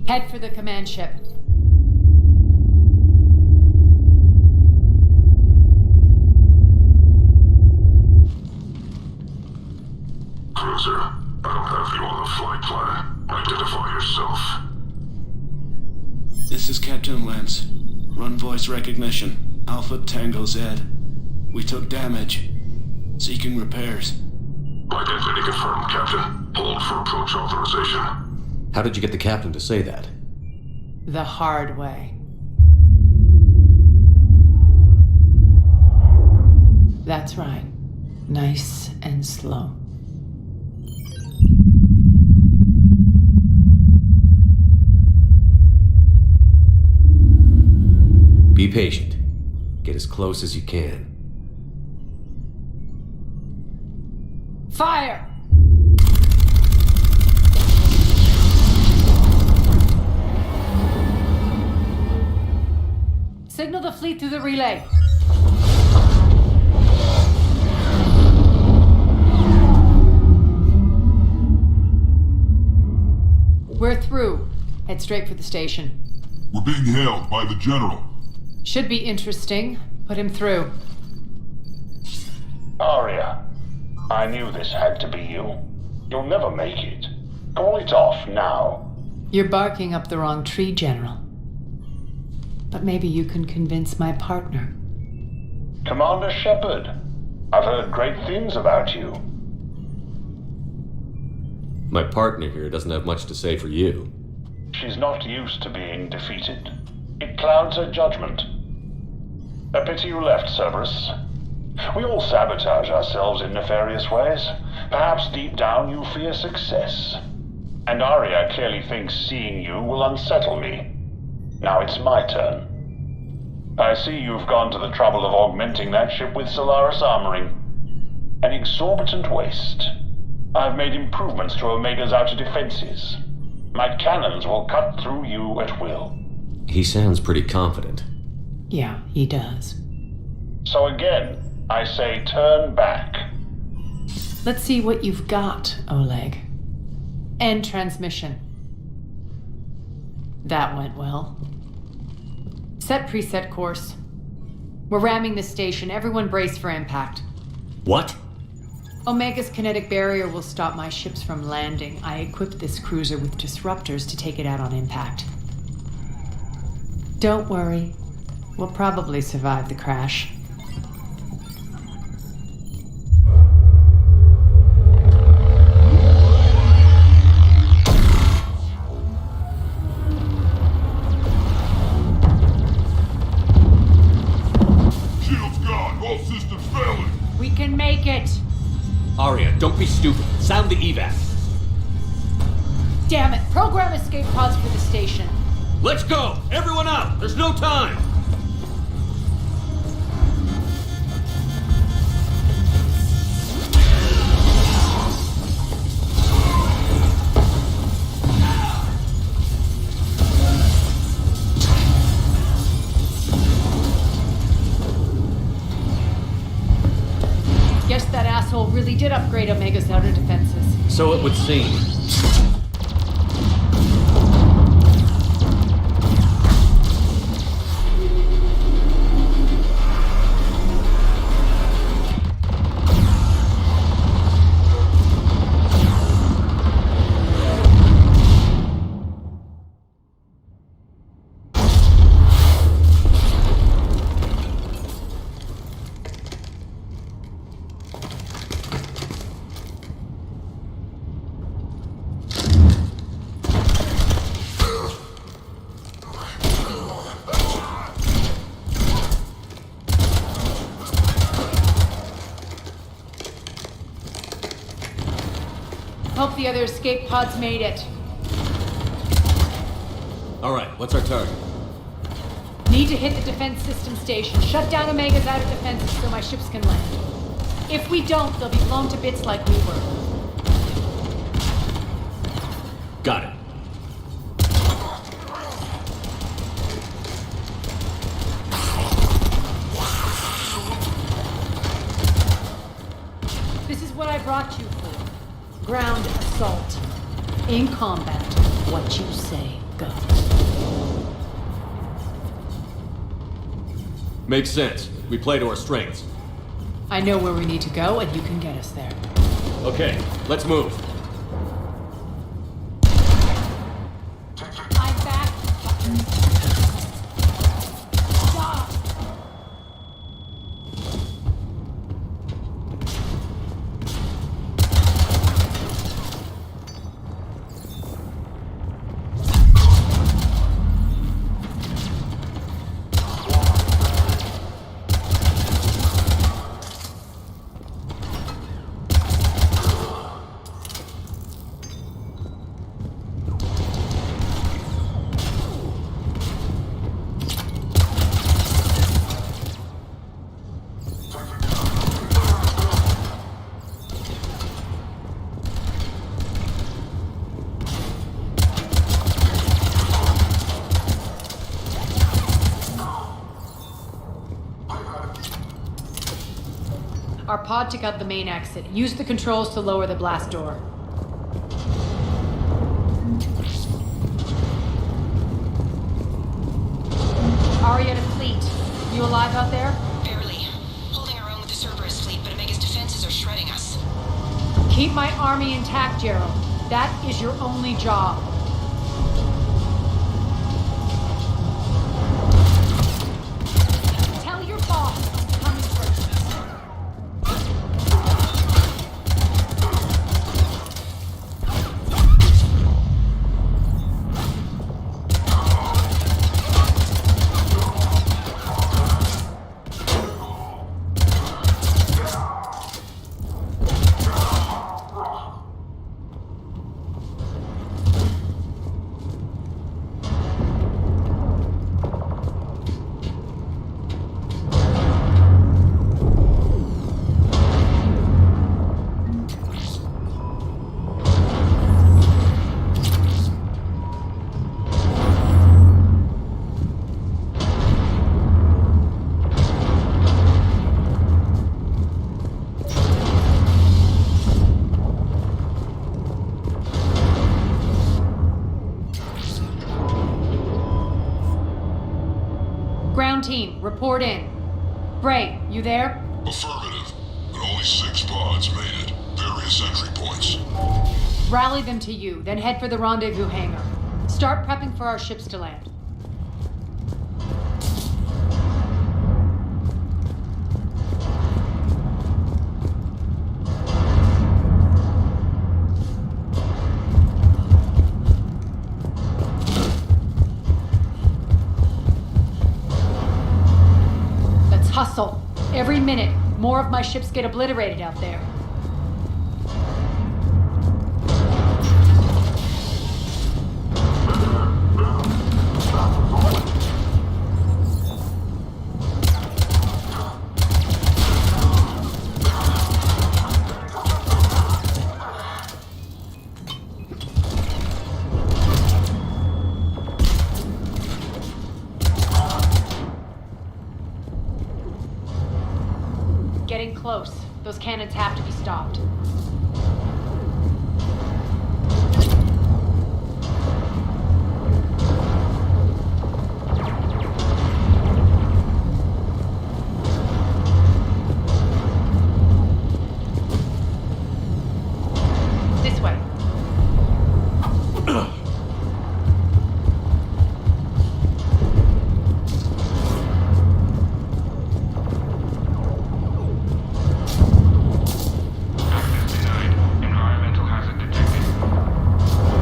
Head for the command ship. Cruiser, I don't have you on the flight plan. Identify yourself. This is Captain Lance. Run voice recognition. Alpha Tango Z. We took damage. Seeking repairs. Identity confirmed, Captain. Hold for approach authorization. How did you get the captain to say that? The hard way. That's right. Nice and slow. Be patient. Get as close as you can. Fire! signal the fleet through the relay. We're through. Head straight for the station. We're being hailed by the General. Should be interesting. Put him through. Arya, I knew this had to be you. You'll never make it. Call it off now. You're barking up the wrong tree, General. But maybe you can convince my partner. Commander Shepard, I've heard great things about you. My partner here doesn't have much to say for you. She's not used to being defeated. It clouds her judgment. A pity you left, Cerberus. We all sabotage ourselves in nefarious ways. Perhaps deep down you fear success. And Arya clearly thinks seeing you will unsettle me. Now it's my turn. I see you've gone to the trouble of augmenting that ship with Solaris armoring. An exorbitant waste. I've made improvements to Omega's outer defenses. My cannons will cut through you at will. He sounds pretty confident. Yeah, he does. So again, I say turn back. Let's see what you've got, Oleg. End transmission. That went well. Set preset course. We're ramming the station. Everyone brace for impact. What? Omega's kinetic barrier will stop my ships from landing. I equipped this cruiser with disruptors to take it out on impact. Don't worry. We'll probably survive the crash. Shields gone. All systems failing. We can make it! Arya, don't be stupid. Sound the evac. Damn it! Program escape pods for the station. Let's go! Everyone out! There's no time! Guess that asshole really did upgrade Omega's outer defenses. So it would seem. Hope the other escape pods made it. Alright, what's our target? Need to hit the defense system station. Shut down Omega's outer defenses so my ships can land. If we don't, they'll be blown to bits like we were. Got it. This is what I brought you for. Ground assault. In combat, what you say goes. Makes sense. We play to our strengths. I know where we need to go, and you can get us there. Okay, let's move. I'm back. Stop. pod took out the main exit. Use the controls to lower the blast door. Arietta Fleet, you alive out there? Barely. Holding our own with the Cerberus fleet, but Omega's defenses are shredding us. Keep my army intact, Gerald. That is your only job. Tell your boss I'm coming for you. Ground team, report in. Bray, you there? Affirmative, but only 6 pods made it. Various entry points. Rally them to you, then head for the rendezvous hangar. Start prepping for our ships to land. Let's hustle. Every minute, more of my ships get obliterated out there. Getting close. Those cannons have to be stopped. This way.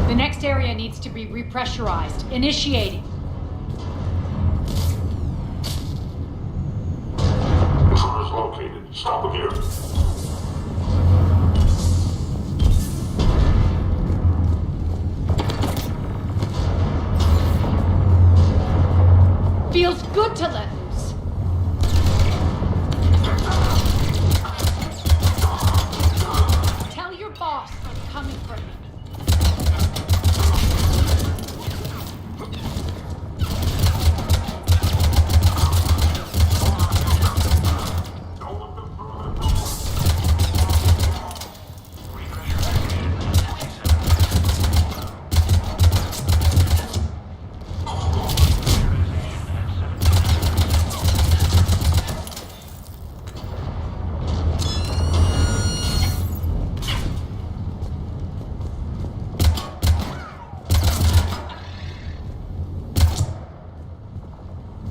The next area needs to be repressurized. Initiating. Intruders located. Stop them here. Feels good to let loose. Tell your boss I'm coming for him.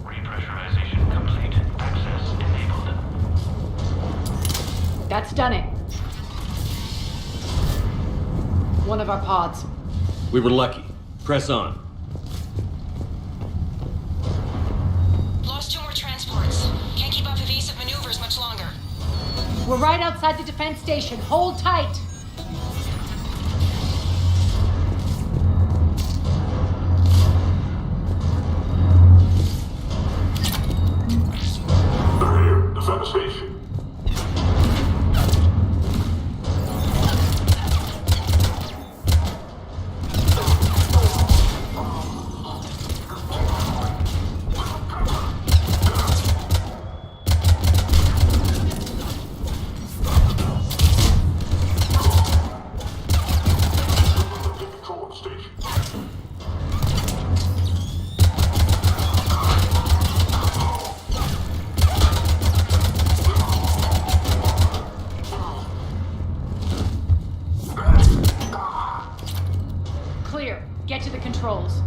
Repressurization complete. Access enabled. That's done it. One of our pods. We were lucky. Press on. Lost 2 more transports. Can't keep up evasive maneuvers much longer. We're right outside the defense station. Hold tight. They're here. Defend the station. get to the controls.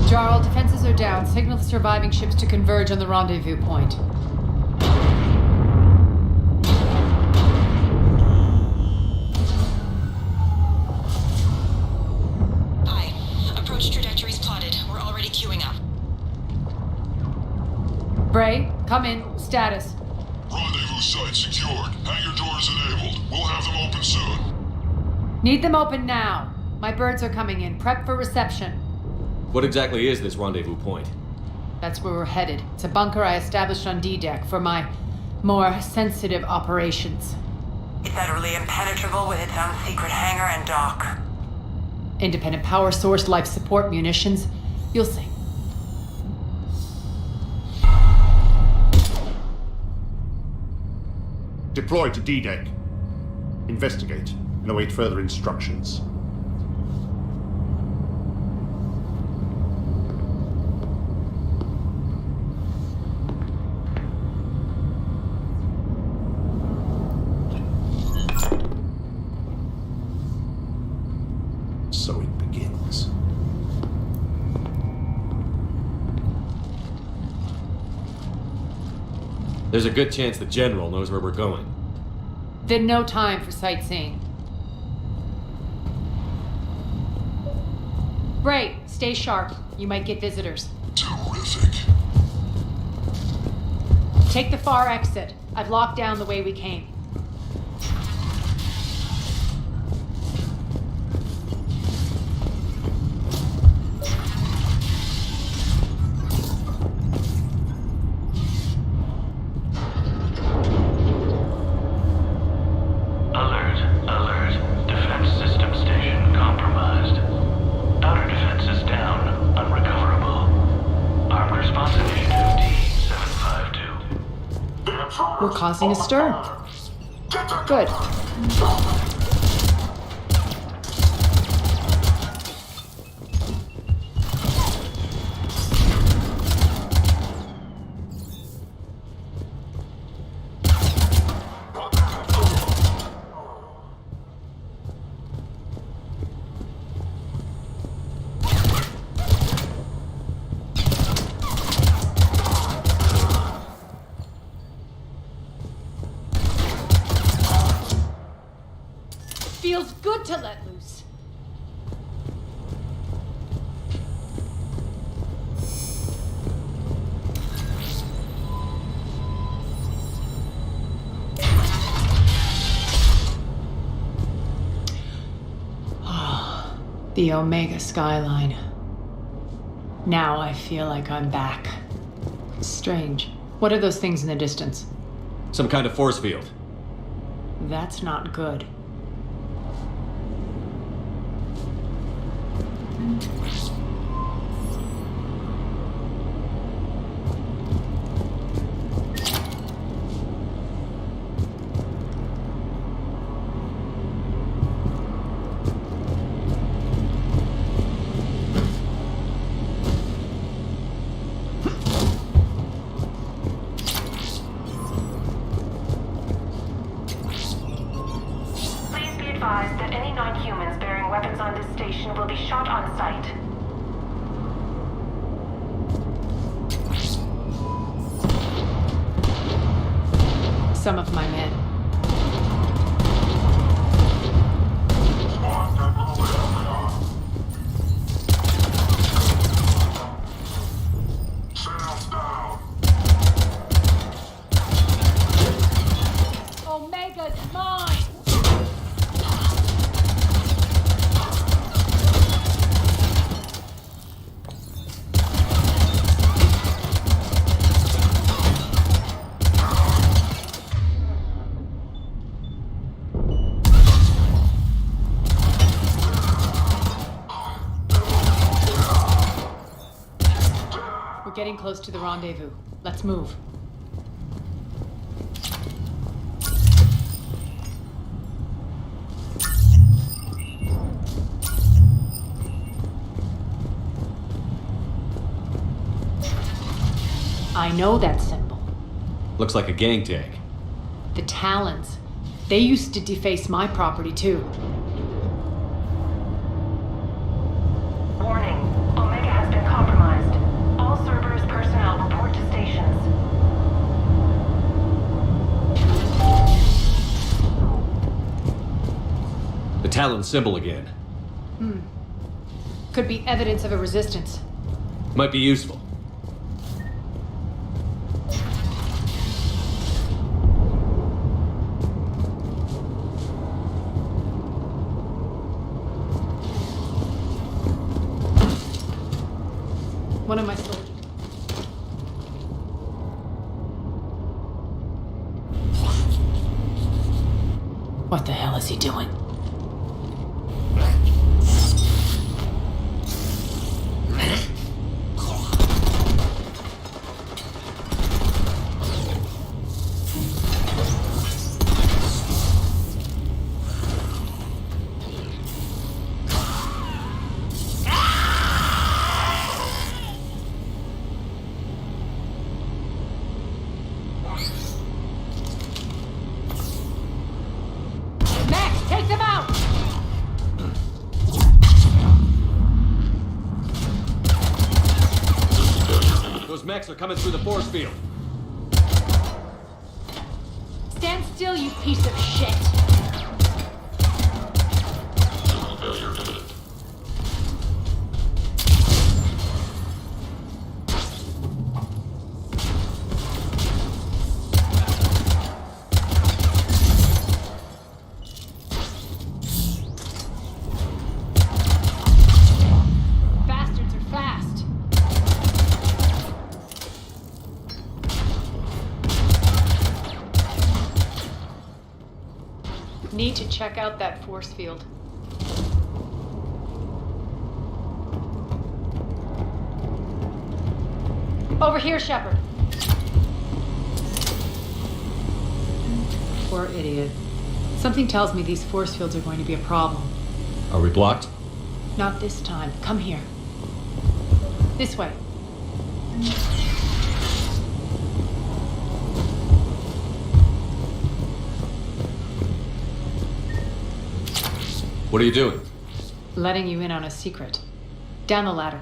Jarl, defenses are down. Signal the surviving ships to converge on the rendezvous point. Hi. Approach trajectories plotted. We're already queuing up. Bray, come in. Status. Rendezvous site secured. Hangar doors enabled. We'll have them open soon. Need them open now. My birds are coming in. Prep for reception. What exactly is this rendezvous point? That's where we're headed. It's a bunker I established on D-Deck for my more sensitive operations. It's utterly impenetrable with its own secret hangar and dock. Independent power source, life support, munitions. You'll see. Deploy to D-Deck. Investigate and await further instructions. So it begins. There's a good chance the General knows where we're going. Then no time for sightseeing. Bray, stay sharp. You might get visitors. Terrific. Take the far exit. I've locked down the way we came. We're causing a stir. Good. Feels good to let loose. Ah, the Omega skyline. Now I feel like I'm back. Strange. What are those things in the distance? Some kind of force field. That's not good. Please be advised that any non-humans bearing weapons on this station will be shot on sight. Some of my men. Omega's mine! We're getting close to the rendezvous. Let's move. I know that symbol. Looks like a gang tag. The Talons. They used to deface my property too. Warning. Omega has been compromised. All Cerberus personnel report to stations. The Talon symbol again. Could be evidence of a resistance. Might be useful. One of my soldiers. What the hell is he doing? Max, take them out! Those mechs are coming through the force field. Stand still, you piece of shit! Bastards are fast. Need to check out that force field. Over here, Shepard. Poor idiot. Something tells me these force fields are going to be a problem. Are we blocked? Not this time. Come here. This way. What are you doing? Letting you in on a secret. Down the ladder.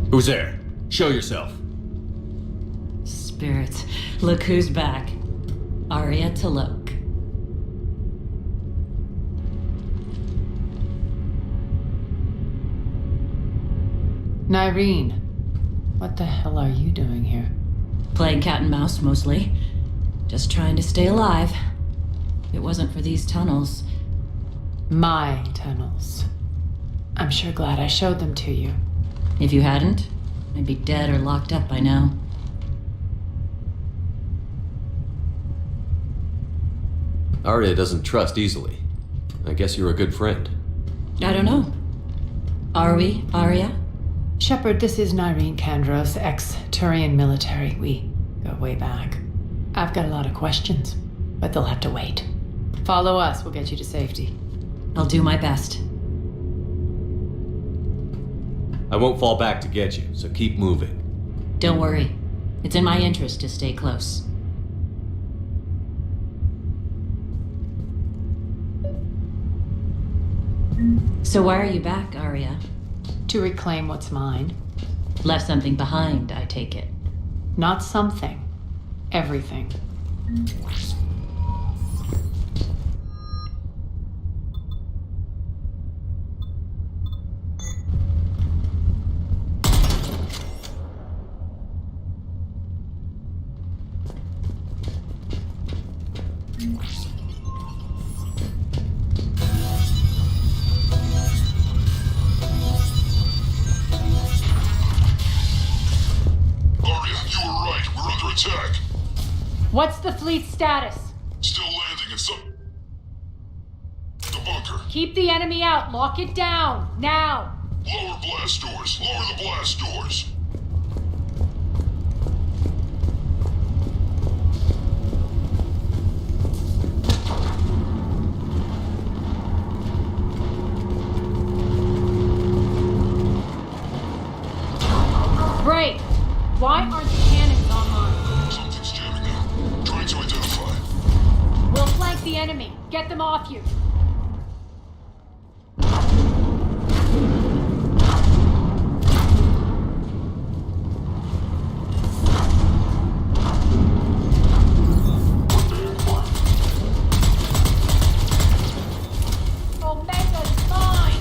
Who's there? Show yourself. Spirits, look who's back. Arya T'Loak. Nyreen, what the hell are you doing here? Playing cat and mouse, mostly. Just trying to stay alive. If it wasn't for these tunnels. My tunnels. I'm sure glad I showed them to you. If you hadn't, I'd be dead or locked up by now. Arya doesn't trust easily. I guess you're a good friend. I don't know. Are we, Arya? Shepard, this is Nyreen Kandros, ex-Turian military. We go way back. I've got a lot of questions, but they'll have to wait. Follow us, we'll get you to safety. I'll do my best. I won't fall back to get you, so keep moving. Don't worry. It's in my interest to stay close. So why are you back, Arya? To reclaim what's mine. Left something behind, I take it. Not something. Everything. Attack. What's the fleet's status? Still landing in the bunker. bunker. Keep the enemy out. Lock it down. Now. Lower blast doors. Lower the blast doors. Break. Why aren't the cannons online? Something's jamming now. Trying to identify. We'll flank the enemy. Get them off you. Omega's mine!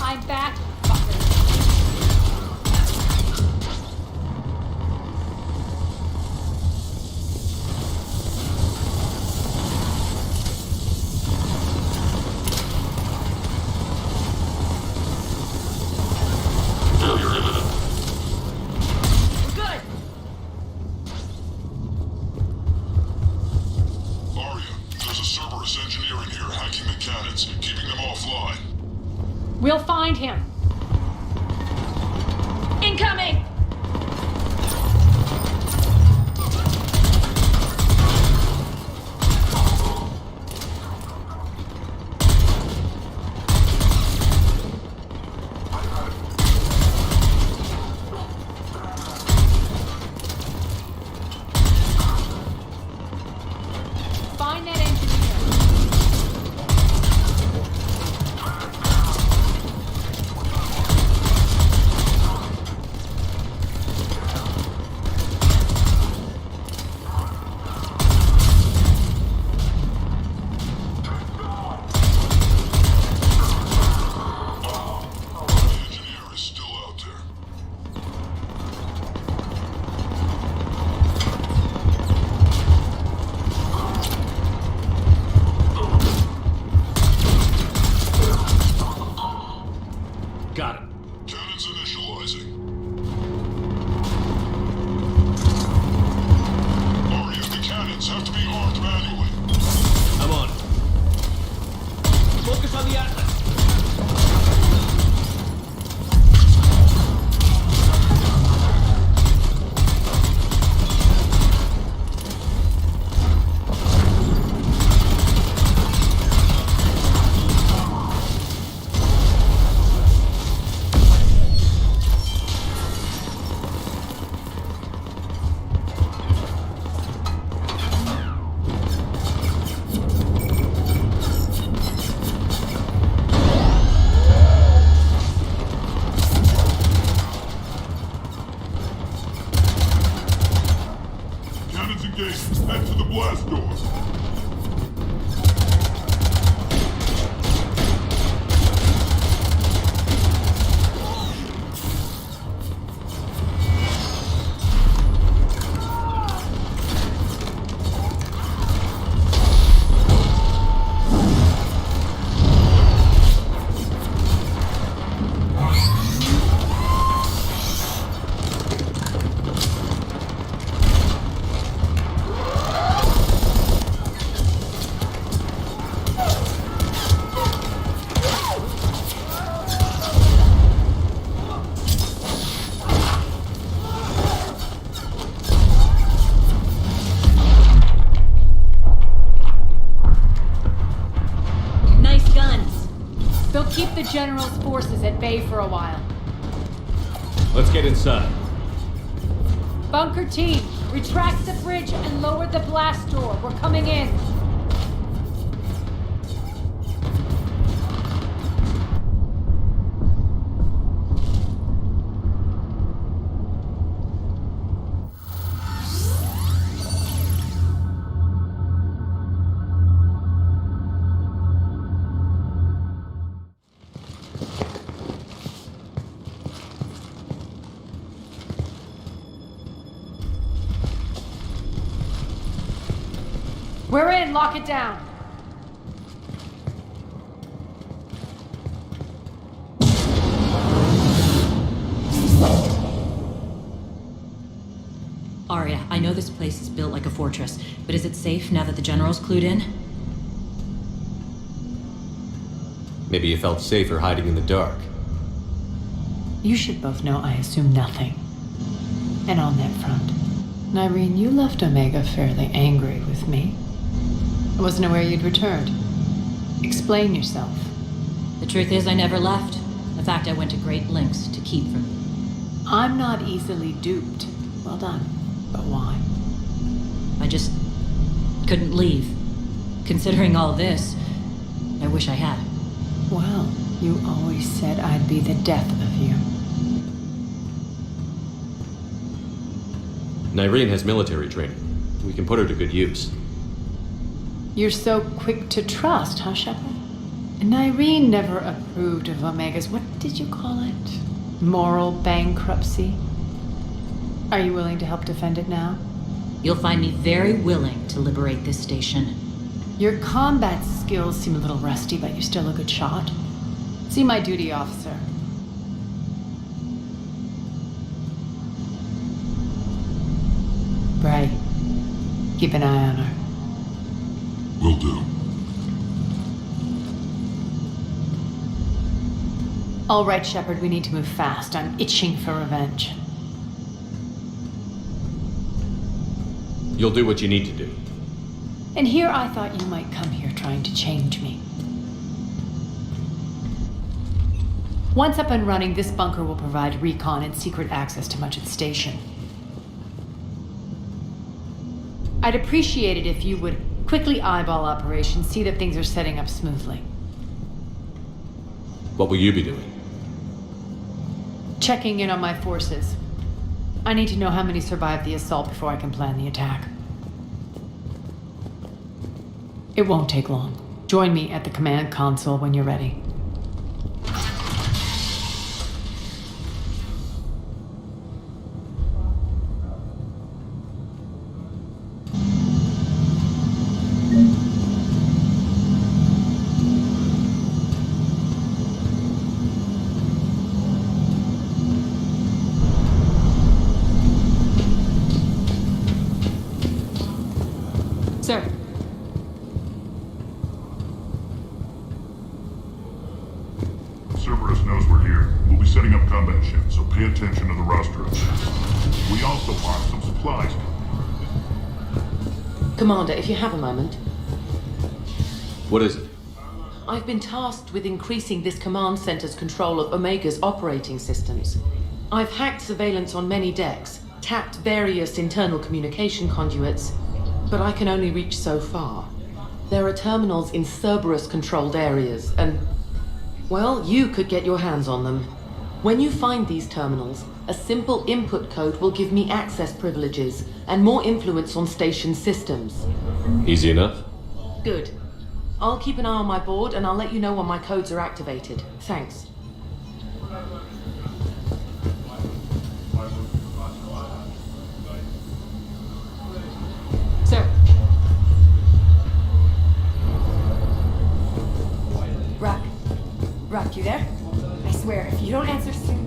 I'm back, fucker. Failure imminent. We're good. Arya, there's a Cerberus engineer in here hacking the cannons, keeping them offline. We'll find him. Incoming! Find that engineer. The engineer is still out there. Got him. Cannons initializing. Arya, the cannons have to be armed manually. I'm on it. Focus on the Atlas. Cannons engaged. Head to the blast door. Nice guns. They'll keep the General's forces at bay for a while. Let's get inside. Bunker team, retract the bridge and lower the blast door. We're coming in. We're in. Lock it down. Arya, I know this place is built like a fortress, but is it safe now that the General's clued in? Maybe you felt safer hiding in the dark. You should both know I assume nothing. And on that front, Nyreen, you left Omega fairly angry with me. I wasn't aware you'd returned. Explain yourself. The truth is, I never left. In fact, I went to great lengths to keep from you. I'm not easily duped. Well done. But why? I just couldn't leave. Considering all this, I wish I had. Well, you always said I'd be the death of you. Nyreen has military training. We can put her to good use. You're so quick to trust, huh, Shepard? Nyreen never approved of Omega's, what did you call it? Moral bankruptcy? Are you willing to help defend it now? You'll find me very willing to liberate this station. Your combat skills seem a little rusty, but you're still a good shot. See my duty officer. Bray, keep an eye on her. Will do. All right, Shepard, we need to move fast. I'm itching for revenge. You'll do what you need to do. And here I thought you might come here trying to change me. Once up and running, this bunker will provide recon and secret access to much of the station. I'd appreciate it if you would quickly eyeball operations, see that things are setting up smoothly. What will you be doing? Checking in on my forces. I need to know how many survived the assault before I can plan the attack. It won't take long. Join me at the command console when you're ready. Sir. Cerberus knows we're here. We'll be setting up combat ships, so pay attention to the roster of ships. We also want some supplies. Commander, if you have a moment. What is it? I've been tasked with increasing this command center's control of Omega's operating systems. I've hacked surveillance on many decks, tapped various internal communication conduits, but I can only reach so far. There are terminals in Cerberus-controlled areas, and, well, you could get your hands on them. When you find these terminals, a simple input code will give me access privileges and more influence on station systems. Easy enough? Good. I'll keep an eye on my board, and I'll let you know when my codes are activated. Thanks. Sir. Rock, you there? I swear, if you don't answer soon...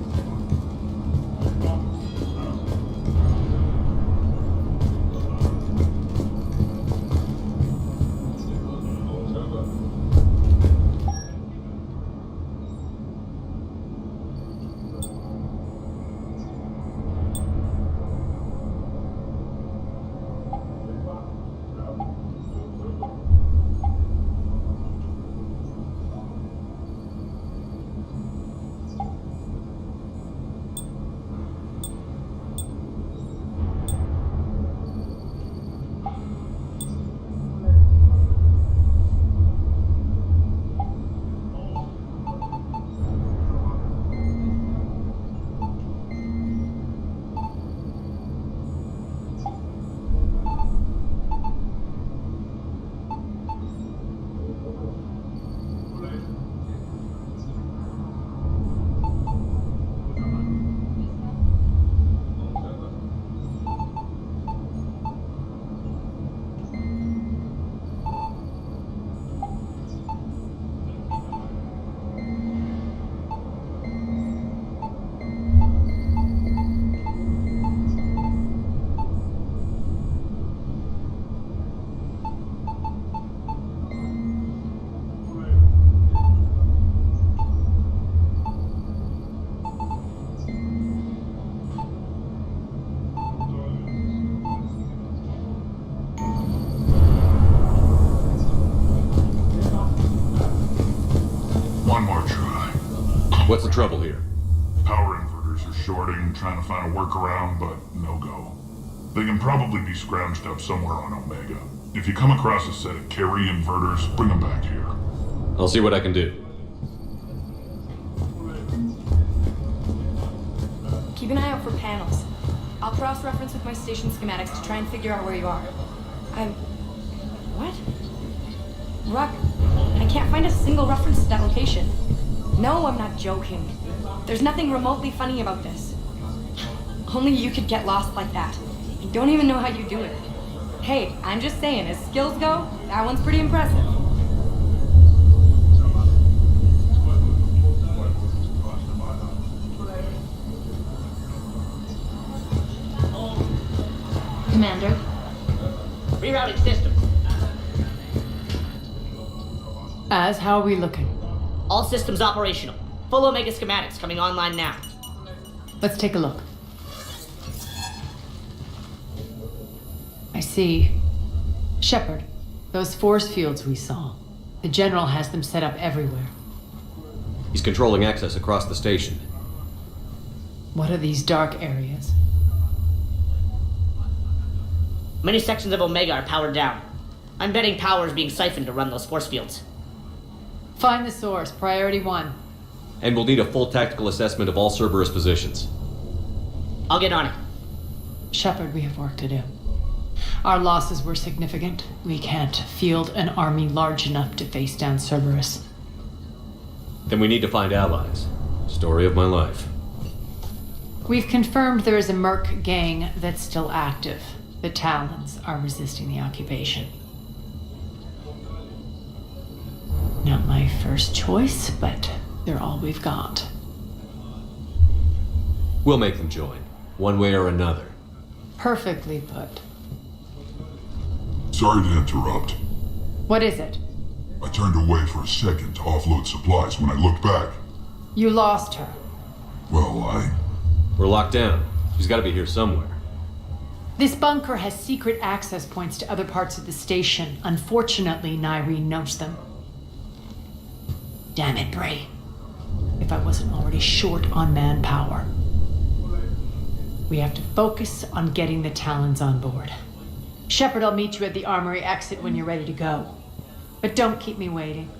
What's the trouble here? Power inverters are shorting, trying to find a workaround, but no go. They can probably be scrounged up somewhere on Omega. If you come across a set of carry inverters, bring them back here. I'll see what I can do. Keep an eye out for panels. I'll cross-reference with my station schematics to try and figure out where you are. What? Rock, I can't find a single reference to that location. No, I'm not joking. There's nothing remotely funny about this. Only you could get lost like that. I don't even know how you do it. Hey, I'm just saying, as skills go, that one's pretty impressive. Commander. Rerouting system. How are we looking? All systems operational. Full Omega schematics coming online now. Let's take a look. I see. Shepard, those force fields we saw. The General has them set up everywhere. He's controlling access across the station. What are these dark areas? Many sections of Omega are powered down. I'm betting power is being siphoned to run those force fields. Find the source, priority 1. And we'll need a full tactical assessment of all Cerberus positions. I'll get on it. Shepard, we have work to do. Our losses were significant. We can't field an army large enough to face down Cerberus. Then we need to find allies. Story of my life. We've confirmed there is a Merc gang that's still active. The Talons are resisting the occupation. Not my first choice, but they're all we've got. We'll make them join, one way or another. Perfectly put. Sorry to interrupt. What is it? I turned away for a second to offload supplies. When I looked back, You lost her. well, We're locked down. She's gotta be here somewhere. This bunker has secret access points to other parts of the station. Unfortunately, Nyreen knows them. Damn it, Bray. If I wasn't already short on manpower. We have to focus on getting the Talons on board. Shepard, I'll meet you at the armory exit when you're ready to go. But don't keep me waiting.